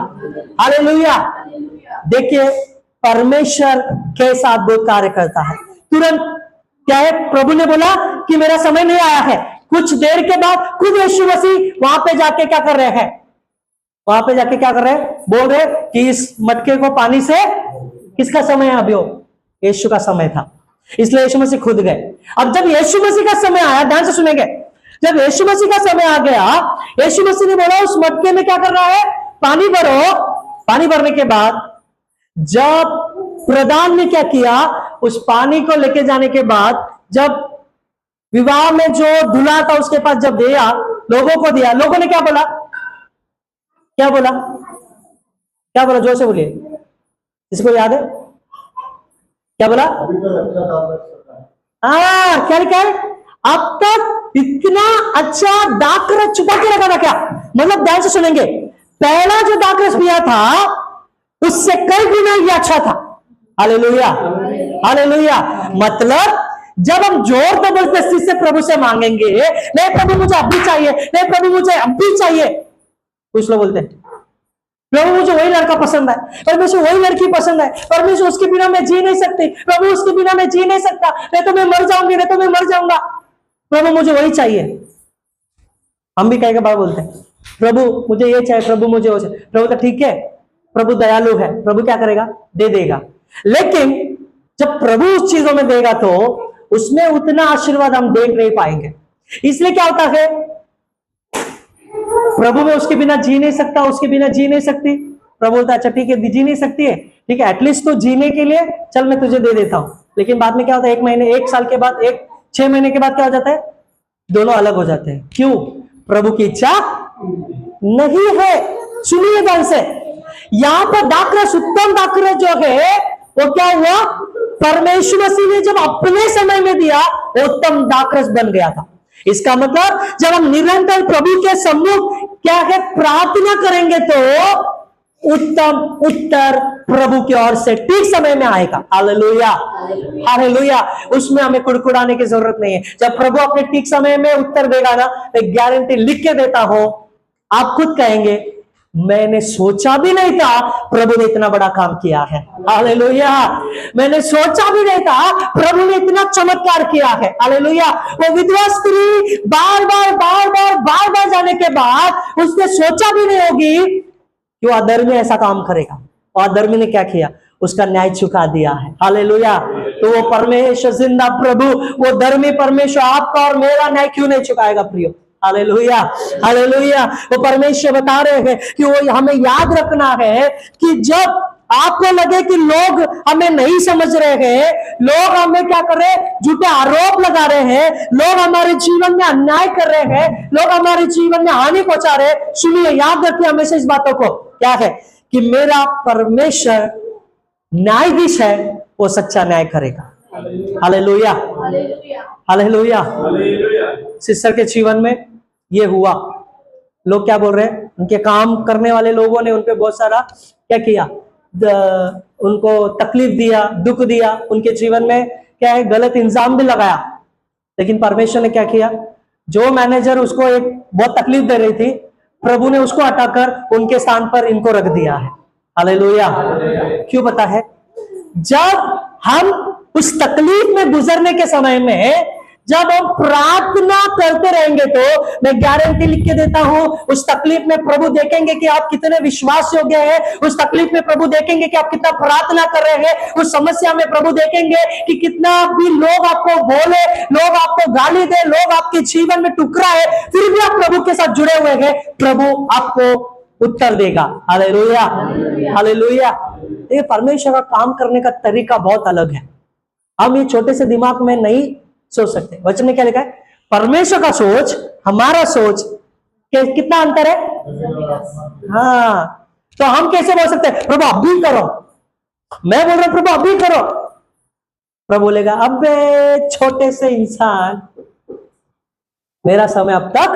Speaker 1: hallelujah. देखिए परमेश्वर कैसा अद्भुत कार्य करता है। तुरंत क्या है, प्रभु ने बोला कि मेरा समय नहीं आया है। कुछ देर के बाद खुद यीशु मसीह वहां पे जाके क्या कर रहे हैं, वहां पे जाके क्या कर रहे हैं, बोल रहे कि इस मटके को पानी से, किसका समय है अभी, यीशु का समय था, इसलिए यीशु मसीह खुद गए। अब जब यीशु मसीह का समय आया, ध्यान से सुनेंगे, जब यीशु मसीह का समय आ गया, यीशु मसीह ने बोला उस मटके में क्या करना है, पानी भरो। पानी भरने के बाद जब प्रधान ने क्या किया, उस पानी को लेके जाने के बाद जब विवाह में जो दूल्हा था उसके पास जब दिया, लोगों को दिया, लोगों ने क्या बोला, क्या बोला, क्या बोला, जोर से बोलिए, इसको याद है क्या बोला, हाँ क्या लिखा है, अब तक इतना अच्छा दाखरस छुपा के रखा था क्या, मतलब ध्यान से सुनेंगे, पहला जो दाखरस पिया था उससे कई गुना ये अच्छा था। Hallelujah, hallelujah. मतलब जब हम जोर जबरदस्ती से प्रभु से मांगेंगे, नहीं प्रभु मुझे अब भी चाहिए, नहीं प्रभु मुझे अब भी चाहिए, कुछ लोग बोलते हैं प्रभु मुझे वही लड़का पसंद है, परमेश्वर वही लड़की पसंद है, परमेश्वर उसके बिना मैं जी नहीं सकती, प्रभु उसके बिना मैं जी नहीं सकता, नहीं तो मैं मर जाऊंगी, नहीं तो मैं मर जाऊंगा, प्रभु मुझे वही चाहिए। हम भी कई बार बोलते हैं प्रभु मुझे ये चाहिए, प्रभु मुझे वो चाहिए। प्रभु तो ठीक है, प्रभु दयालु है, प्रभु क्या करेगा, दे देगा। लेकिन जब प्रभु उस चीजों में देगा तो उसमें उतना आशीर्वाद हम देख नहीं पाएंगे। इसलिए क्या होता है, प्रभु में उसके बिना जी नहीं सकता, उसके बिना जी नहीं सकती, प्रभु बोलता अच्छा ठीक है जी नहीं सकती है, ठीक है एटलीस्ट तो जीने के लिए चल मैं तुझे दे देता हूं। लेकिन बाद में क्या होता है, 1 महीने 1 साल के बाद 6 महीने के बाद क्या हो जाता है, दोनों अलग हो जाते हैं। क्यों, प्रभु की इच्छा नहीं है। सुनिए ध्यान से, यहां पर दाखरस, उत्तम दाखरस जो है वो क्या हुआ, परमेश्वर मसीह ने जब अपने समय में दिया उत्तम दाखरस बन गया था। इसका मतलब जब हम निरंतर प्रभु के सम्मुख क्या है प्रार्थना करेंगे तो उत्तम उत्तर प्रभु की ओर से ठीक समय में आएगा। Hallelujah, hallelujah. उसमें हमें कुड़कुड़ाने की जरूरत नहीं है। जब प्रभु अपने ठीक समय में उत्तर देगा ना, एक गारंटी लिख के देता हूं, आप खुद कहेंगे मैंने सोचा भी नहीं था प्रभु ने इतना बड़ा काम किया है। हालेलुया, मैंने सोचा भी नहीं था प्रभु ने इतना चमत्कार किया है। हालेलुया। वो विधवा स्त्री बार बार जाने के बाद उसने सोचा भी नहीं होगी कि वो अधर्मी ऐसा काम करेगा, और अधर्मी ने क्या किया, उसका न्याय चुका दिया है। हालेलुया। तो वो परमेश्वर जिंदा प्रभु, वो धर्मी परमेश्वर आपका और मेरा न्याय क्यों नहीं चुकाएगा प्रियो। Hallelujah, hallelujah. वो परमेश्वर बता रहे हैं कि वो हमें याद रखना है कि जब आपको लगे कि लोग हमें नहीं समझ रहे हैं, लोग हमें क्या कर रहे हैं, झूठे आरोप लगा रहे हैं, लोग हमारे जीवन में अन्याय कर रहे हैं, लोग हमारे जीवन में हानि पहुंचा रहे हैं, सुनिए याद रखिए हमेशा इस बातों को, क्या है कि मेरा परमेश्वर न्यायाधीश है, वो सच्चा न्याय करेगा। Hallelujah, hallelujah. सिस्टर के जीवन में ये हुआ, लोग क्या बोल रहे हैं, उनके काम करने वाले लोगों ने उनपे बहुत सारा क्या किया, उनको तकलीफ दिया, दुख दिया, उनके जीवन में क्या है गलत इल्जाम भी लगाया। लेकिन परमेश्वर ने क्या किया, जो मैनेजर उसको एक बहुत तकलीफ दे रही थी, प्रभु ने उसको हटाकर उनके स्थान पर इनको रख दिया है। हालेलुया। क्यों पता है, जब हम उस तकलीफ में गुजरने के समय में जब हम प्रार्थना करते रहेंगे तो मैं गारंटी लिख के देता हूं, उस तकलीफ में प्रभु देखेंगे कि आप कितने विश्वास योग्य हैं, उस तकलीफ में प्रभु देखेंगे कि आप कितना प्रार्थना कर रहे हैं, उस समस्या में प्रभु देखेंगे कि कितना भी लोग आपको बोले, लोग आपको गाली दे, लोग आपके जीवन में टुकराए, फिर भी आप प्रभु के साथ जुड़े हुए हैं, प्रभु आपको उत्तर देगा। Hallelujah, hallelujah. ये परमेश्वर का काम करने का तरीका बहुत अलग है। हम ये छोटे से दिमाग में नहीं सोच सकते। वचन में क्या लिखा है, परमेश्वर का सोच हमारा सोच कितना अंतर है। हाँ, तो हम कैसे बोल सकते हैं प्रभु अब भी करो, मैं बोल रहा हूं प्रभु अभी करो, प्रभु बोलेगा अबे छोटे से इंसान, मेरा समय अब तक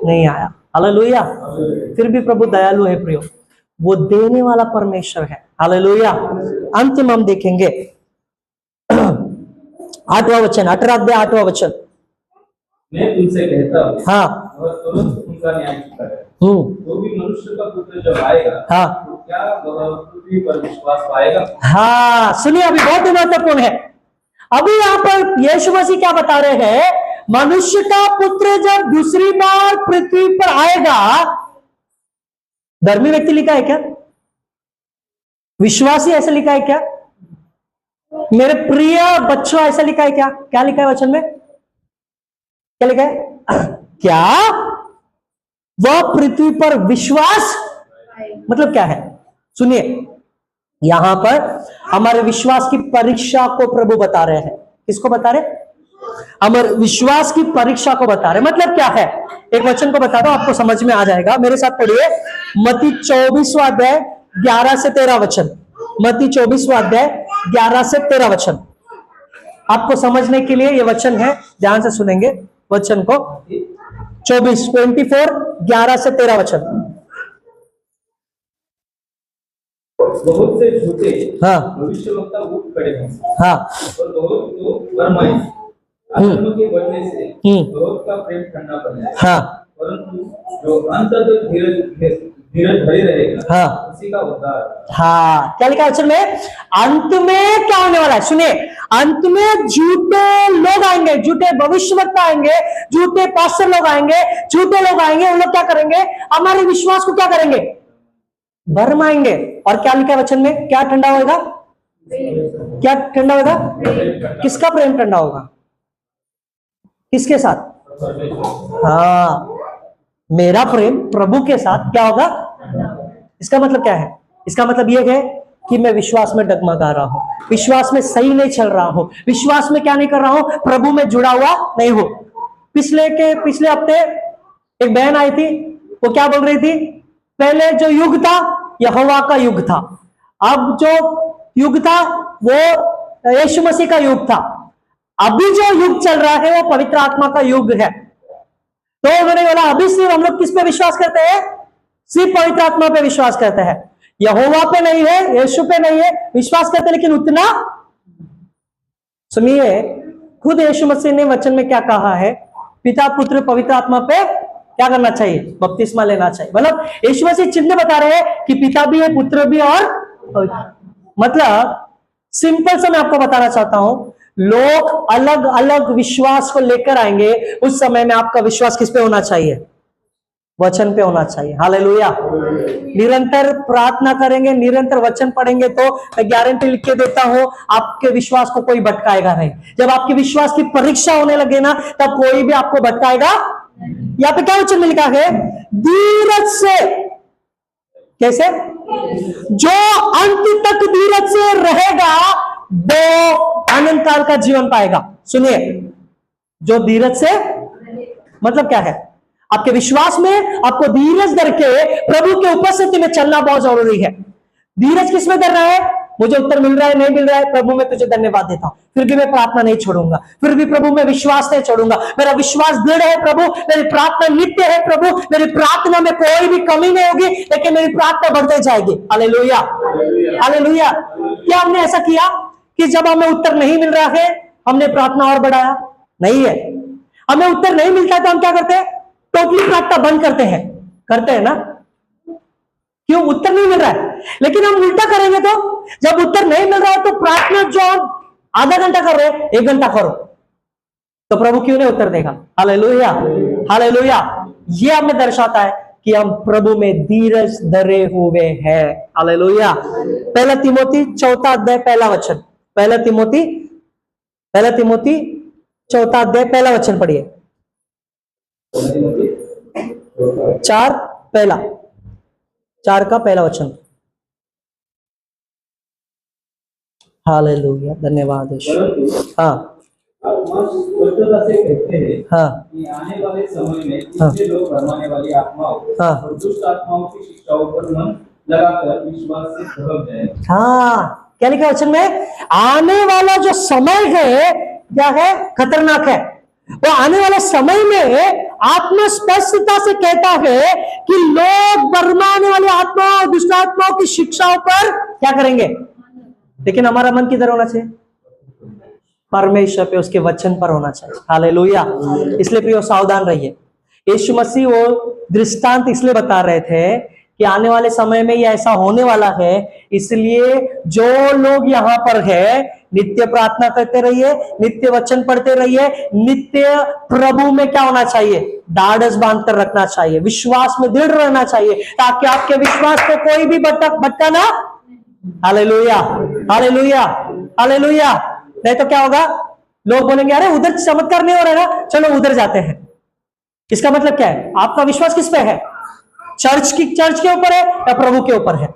Speaker 1: नहीं आया। हालेलुया। फिर भी प्रभु दयालु है प्रियो, वो देने वाला परमेश्वर है। हालेलुया। अंतिम हम देखेंगे 8वां वचन, 18 अध्याय 8वां वचन।
Speaker 2: मैं तुमसे कहता हूँ,
Speaker 1: हाँ
Speaker 2: और तुरंत उनका न्याय करेगा। तो भी मनुष्य का पुत्र जब आएगा,
Speaker 1: हाँ
Speaker 2: तो क्या वह पृथ्वी पर विश्वास पाएगा?
Speaker 1: हाँ, सुनिए अभी बहुत ही महत्वपूर्ण है। अभी यहाँ पर यीशु मसीह क्या बता रहे हैं, मनुष्य का पुत्र जब दूसरी बार पृथ्वी पर आएगा, धर्मी व्यक्ति लिखा है क्या, विश्वासी ऐसा लिखा है क्या, मेरे प्रिय बच्चों ऐसा लिखा है क्या, क्या लिखा है वचन में, क्या लिखा है, क्या वह पृथ्वी पर विश्वास, मतलब क्या है, सुनिए यहां पर हमारे विश्वास की परीक्षा को प्रभु बता रहे हैं। किसको बता रहे, हमारे विश्वास की परीक्षा को बता रहे। मतलब क्या है, एक वचन को बता दो, आपको समझ में आ जाएगा। मेरे साथ पढ़िए मत्ती 24वां अध्याय 11 से 13 वचन। मत्ती 24वां अध्याय 11 से 13 वचन आपको समझने के लिए ये वचन है, ध्यान से सुनेंगे वचन को। 24 11 से 13 वचन।
Speaker 2: बहुत से झूठे
Speaker 1: हाँ
Speaker 2: भविष्यवक्ता उठ खड़े होंगे,
Speaker 1: हाँ
Speaker 2: और बहुत को भरमाएंगे। अधर्म के बढ़ने से बहुत का प्रेम ठंडा पड़ जाएगा,
Speaker 1: हाँ
Speaker 2: परंतु जो अंत तक धीरज धरे रहेगा,
Speaker 1: हाँ
Speaker 2: उसी का उद्धार।
Speaker 1: हाँ, क्या लिखा है वचन में, अंत में क्या होने वाला है, सुनिए अंत में झूठे लोग आएंगे, झूठे भविष्यवक्ता आएंगे, झूठे पास्टर लोग आएंगे, झूठे लोग आएंगे। उन लोग क्या करेंगे, हमारे विश्वास को क्या करेंगे, भरमाएंगे। और क्या लिखा है वचन में, क्या ठंडा होगा, क्या ठंडा होगा, किसका प्रेम ठंडा होगा, किसके साथ, हाँ मेरा प्रेम प्रभु के साथ क्या होगा। इसका मतलब क्या है, इसका मतलब यह है कि मैं विश्वास में डगमगा रहा हूं, विश्वास में सही नहीं चल रहा हूं, विश्वास में क्या नहीं कर रहा हूं, प्रभु में जुड़ा हुआ नहीं हूं। पिछले हफ्ते एक बहन आई थी, वो क्या बोल रही थी, पहले जो युग था यहोवा का युग था, अब जो युग था वो यीशु मसीह का युग था, अभी जो युग चल रहा है वो पवित्र आत्मा का युग है। तो उन्होंने बोला अभी सिर्फ हम लोग किस पे विश्वास करते हैं, सिर्फ पवित्र आत्मा पे विश्वास करते हैं, यहोवा पे नहीं है, यीशु पे नहीं है, विश्वास करते हैं लेकिन उतना। सुनिए खुद यीशु मसीह ने वचन में क्या कहा है, पिता पुत्र पवित्र आत्मा पे क्या करना चाहिए, बपतिस्मा लेना चाहिए। मतलब यीशु मसीह चिन्ह बता रहे हैं कि पिता भी है, पुत्र भी और मतलब सिंपल से मैं आपको बताना चाहता हूं, लोग अलग अलग विश्वास को लेकर आएंगे, उस समय में आपका विश्वास किस पे होना चाहिए, वचन पे होना चाहिए। हालेलुया। निरंतर प्रार्थना करेंगे, निरंतर वचन पढ़ेंगे तो मैं गारंटी लिख के देता हूं आपके विश्वास को कोई भटकाएगा नहीं। जब आपके विश्वास की परीक्षा होने लगे ना, तब कोई भी आपको भटकाएगा। यहाँ पे क्या वचन में लिखा है, धीरज से, कैसे, जो अंत तक धीरज से रहेगा वो अनंत काल का जीवन पाएगा। सुनिए जो धीरज से मतलब क्या है, आपके विश्वास में आपको धीरज धर के प्रभु के उपस्थिति में चलना बहुत जरूरी है। धीरज किसमें धर रहा है, मुझे उत्तर मिल रहा है नहीं मिल रहा है, प्रभु मैं तुझे धन्यवाद देता हूं, फिर भी मैं प्रार्थना नहीं छोड़ूंगा, फिर भी प्रभु मैं विश्वास नहीं छोड़ूंगा, मेरा विश्वास दृढ़ है प्रभु, मेरी प्रार्थना नित्य है प्रभु, मेरी प्रार्थना में कोई भी कमी नहीं होगी, लेकिन मेरी प्रार्थना बढ़ते जाएगी। Hallelujah hallelujah. क्या हमने ऐसा किया कि जब हमें उत्तर नहीं मिल रहा है हमने प्रार्थना और बढ़ाया? नहीं है। हमें उत्तर नहीं मिलता है तो हम क्या करते हैं, टोटली प्रार्थना बंद करते हैं ना, क्यों, उत्तर नहीं मिल रहा है। लेकिन हम उल्टा करेंगे तो जब उत्तर नहीं मिल रहा है तो प्रार्थना जो आधा घंटा कर रहे हैं 1 घंटा करो, तो प्रभु क्यों नहीं उत्तर देगा। Hallelujah hallelujah. ये हमें दर्शाता है कि हम प्रभु में धीरज धरे हुए हैं। हालेलुया। 1 तिमोथी 4 अध्याय 1 वचन, 1 तिमोथी 4 अध्याय 1 वचन पढ़िए। 4 का 1 वचन। हालेलुया, धन्यवाद यीशु। हाँ
Speaker 2: आत्मा स्पष्टता से कहते हैं
Speaker 1: हाँ
Speaker 2: कि आने वाले समय में इससे लोग भरमाने वाली आत्माओं
Speaker 1: हाँ
Speaker 2: और दुष्ट आत्माओं की शिक्षाओं पर मन लगाकर विश्वास से दबक जाएगा।
Speaker 1: हाँ, क्या लिखा है वचन में? आने वाला जो समय है क्या है? खतरनाक है। वो आने वाला समय में आत्मा स्पष्टता से कहता है कि लोग बरमाने वाली आत्माओं और दुष्ट आत्माओं की शिक्षाओं पर क्या करेंगे, लेकिन हमारा मन किधर होना चाहिए? परमेश्वर पे, उसके वचन पर होना चाहिए। हालेलुया। इसलिए प्रियो सावधान रहिए। यीशु मसीह वो दृष्टांत इसलिए बता रहे थे कि आने वाले समय में ये ऐसा होने वाला है, इसलिए जो लोग यहाँ पर है नित्य प्रार्थना करते रहिए, नित्य वचन पढ़ते रहिए, नित्य प्रभु में क्या होना चाहिए? ढाढ़स बांध कर रखना चाहिए, विश्वास में दृढ़ रहना चाहिए, ताकि आपके विश्वास को कोई भी भटका ना। Hallelujah, hallelujah, hallelujah. नहीं तो क्या होगा? लोग बोलेंगे अरे उधर चमत्कार नहीं हो रहा ना, चलो उधर जाते हैं। इसका मतलब क्या है? आपका विश्वास किस पे है? चर्च के ऊपर है या प्रभु के ऊपर है?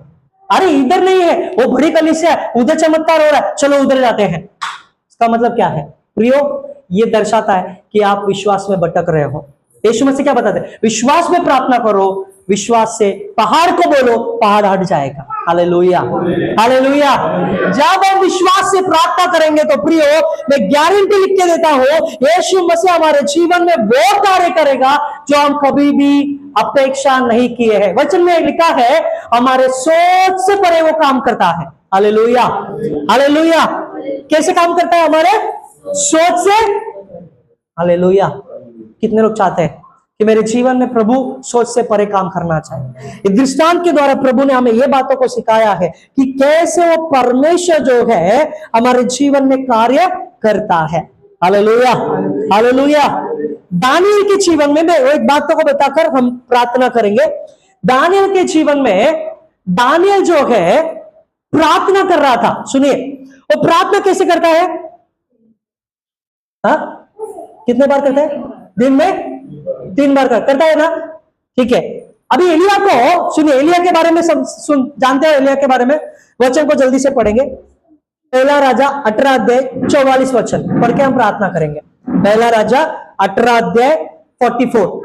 Speaker 1: अरे इधर नहीं है, वो बड़ी कलीसिया है, उधर चमत्कार हो रहा है, चलो उधर जाते हैं। इसका मतलब क्या है प्रियो? ये दर्शाता है कि आप विश्वास में भटक रहे हो। यीशु मसीह क्या बताते हैं? विश्वास में प्रार्थना करो, विश्वास से पहाड़ को बोलो, पहाड़ हट जाएगा। Hallelujah, hallelujah. जब हम विश्वास से प्रार्थना करेंगे तो प्रियो, मैं गारंटी लिख के देता हूं, यीशु मसीह हमारे जीवन में वो कार्य करेगा जो हम कभी भी अपेक्षा नहीं किए हैं। वचन में लिखा है हमारे सोच से परे वो काम करता है। Hallelujah, hallelujah. कैसे काम करता है? हमारे सोच से। हालेलुया। कितने लोग चाहते हैं कि मेरे जीवन में प्रभु सोच से परे काम करना चाहिए? इस दृष्टांत के द्वारा प्रभु ने हमें ये बातों को सिखाया है कि कैसे वो परमेश्वर जो है हमारे जीवन में कार्य करता है। Hallelujah, hallelujah. दानियल के जीवन में मैं एक बात को बताकर हम प्रार्थना करेंगे। दानियल के जीवन में दानियल जो है प्रार्थना कर रहा था। सुनिए, वो प्रार्थना कैसे करता है? हाँ, कितने बार करता है? दिन में 3 बार करता है ना? ठीक है। अभी एलिया को सुनिए, एलिया के बारे में सब जानते हैं। एलिया के बारे में वचन को जल्दी से पढ़ेंगे। पहला राजा 18 अध्याय 44 वचन पढ़ के हम प्रार्थना करेंगे। पहला राजा 18 अध्याय 44।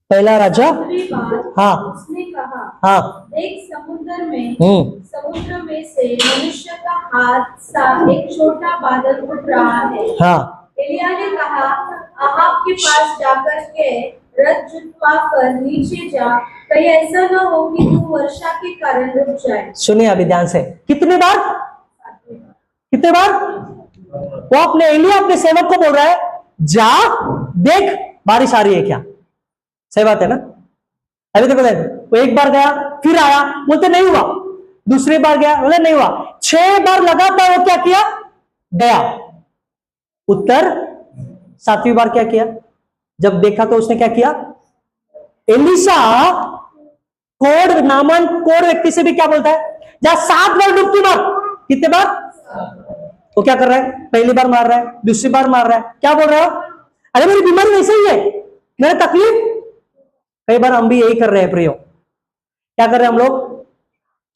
Speaker 1: पहला राजा, हाँ,
Speaker 3: उसने कहा,
Speaker 1: हाँ,
Speaker 3: देख समुद्र में से मनुष्य का हाथ सा एक छोटा बादल उठ रहा है।
Speaker 1: हाँ।
Speaker 3: एलिया ने कहा, अहाब के पास जाकर के रथ जुतवा कर नीचे जा, कहीं ऐसा न हो कि तू वर्षा के कारण रुक जाए।
Speaker 1: सुनिए अभी ध्यान से, कितने बार? कितने बार? वो अपने एलिया अपने सेवक को बोल रहा है, जा देख बारिश आ रही है क्या। सही बात है ना? अभी देखो वो एक बार गया, फिर आया, बोलते नहीं हुआ। दूसरी बार गया, बोले नहीं हुआ। 6 बार लगातार वो क्या किया? गया। उत्तर 7वीं बार क्या किया? जब देखा तो उसने क्या किया? एलिशा कोड़ व्यक्ति से भी क्या बोलता है? जा 7 बार डुबकी मार। कितने बार? वो क्या कर रहा है? पहली बार मार रहा है, दूसरी बार मार रहा है। क्या बोल रहा है? अरे मेरी बीमारी वैसे ही है, मेरा तकलीफ। कई बार हम भी यही कर रहे हैं प्रियो। क्या कर रहे हैं हम लोग?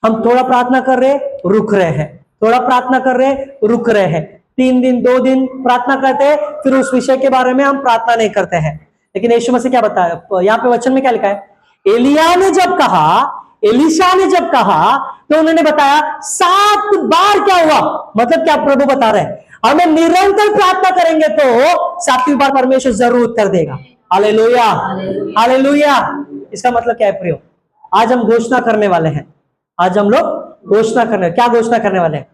Speaker 1: हम थोड़ा प्रार्थना कर रहे हैं, रुक रहे हैं, थोड़ा प्रार्थना कर रहे हैं, रुक रहे हैं। 3 दिन 2 दिन प्रार्थना करते हैं, फिर उस विषय के बारे में हम प्रार्थना नहीं करते हैं। लेकिन यीशु मसीह क्या बताया यहाँ पे वचन में? क्या लिखा है? एलिया ने जब कहा, एलिशा ने जब कहा, तो उन्होंने बताया 7 बार क्या हुआ। मतलब क्या प्रभु बता रहे हैं? हमें निरंतर प्रार्थना करेंगे तो 7वीं बार परमेश्वर जरूर उत्तर देगा। Hallelujah, hallelujah. इसका मतलब क्या है प्रियो? आज हम घोषणा करने वाले हैं। आज हम लोग घोषणा करने, क्या घोषणा करने वाले हैं?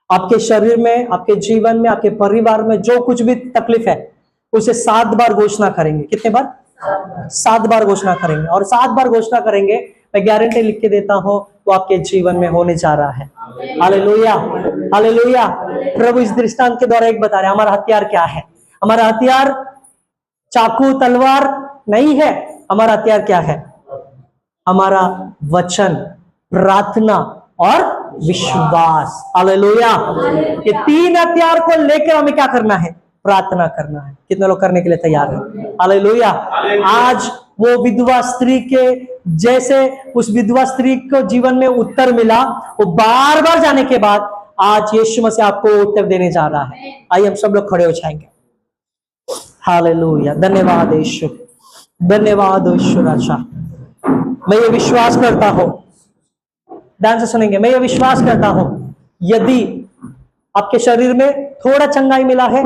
Speaker 1: आपके शरीर में, आपके जीवन में, आपके परिवार में जो कुछ भी तकलीफ है उसे 7 बार घोषणा करेंगे। कितने बार? 7 बार घोषणा करेंगे। और 7 बार घोषणा करेंगे, मैं गारंटी लिख के देता हूं, वो आपके जीवन में होने जा रहा है। Hallelujah, hallelujah. प्रभु इस दृष्टांत के द्वारा एक बता रहे हैं हमारा हथियार क्या है। हमारा हथियार चाकू तलवार नहीं है। हमारा हथियार क्या है? हमारा वचन, प्रार्थना और विश्वास। हालेलुया। ये 3 हथियार को लेकर हमें क्या करना है? प्रार्थना करना है। कितने लोग करने के लिए तैयार हैं? हालेलुया। आज वो विधवा स्त्री के जैसे उस विधवा स्त्री को जीवन में उत्तर मिला, वो बार बार जाने के बाद आज यीशु मसीह आपको उत्तर देने जा रहा है। आइए हम सब लोग खड़े हो जाएंगे। हालेलुया। धन्यवाद यीशु, धन्यवाद यीशु राजा। मैं ये विश्वास करता हूं, ध्यान से सुनेंगे, मैं ये विश्वास करता हूं यदि आपके शरीर में थोड़ा चंगाई मिला है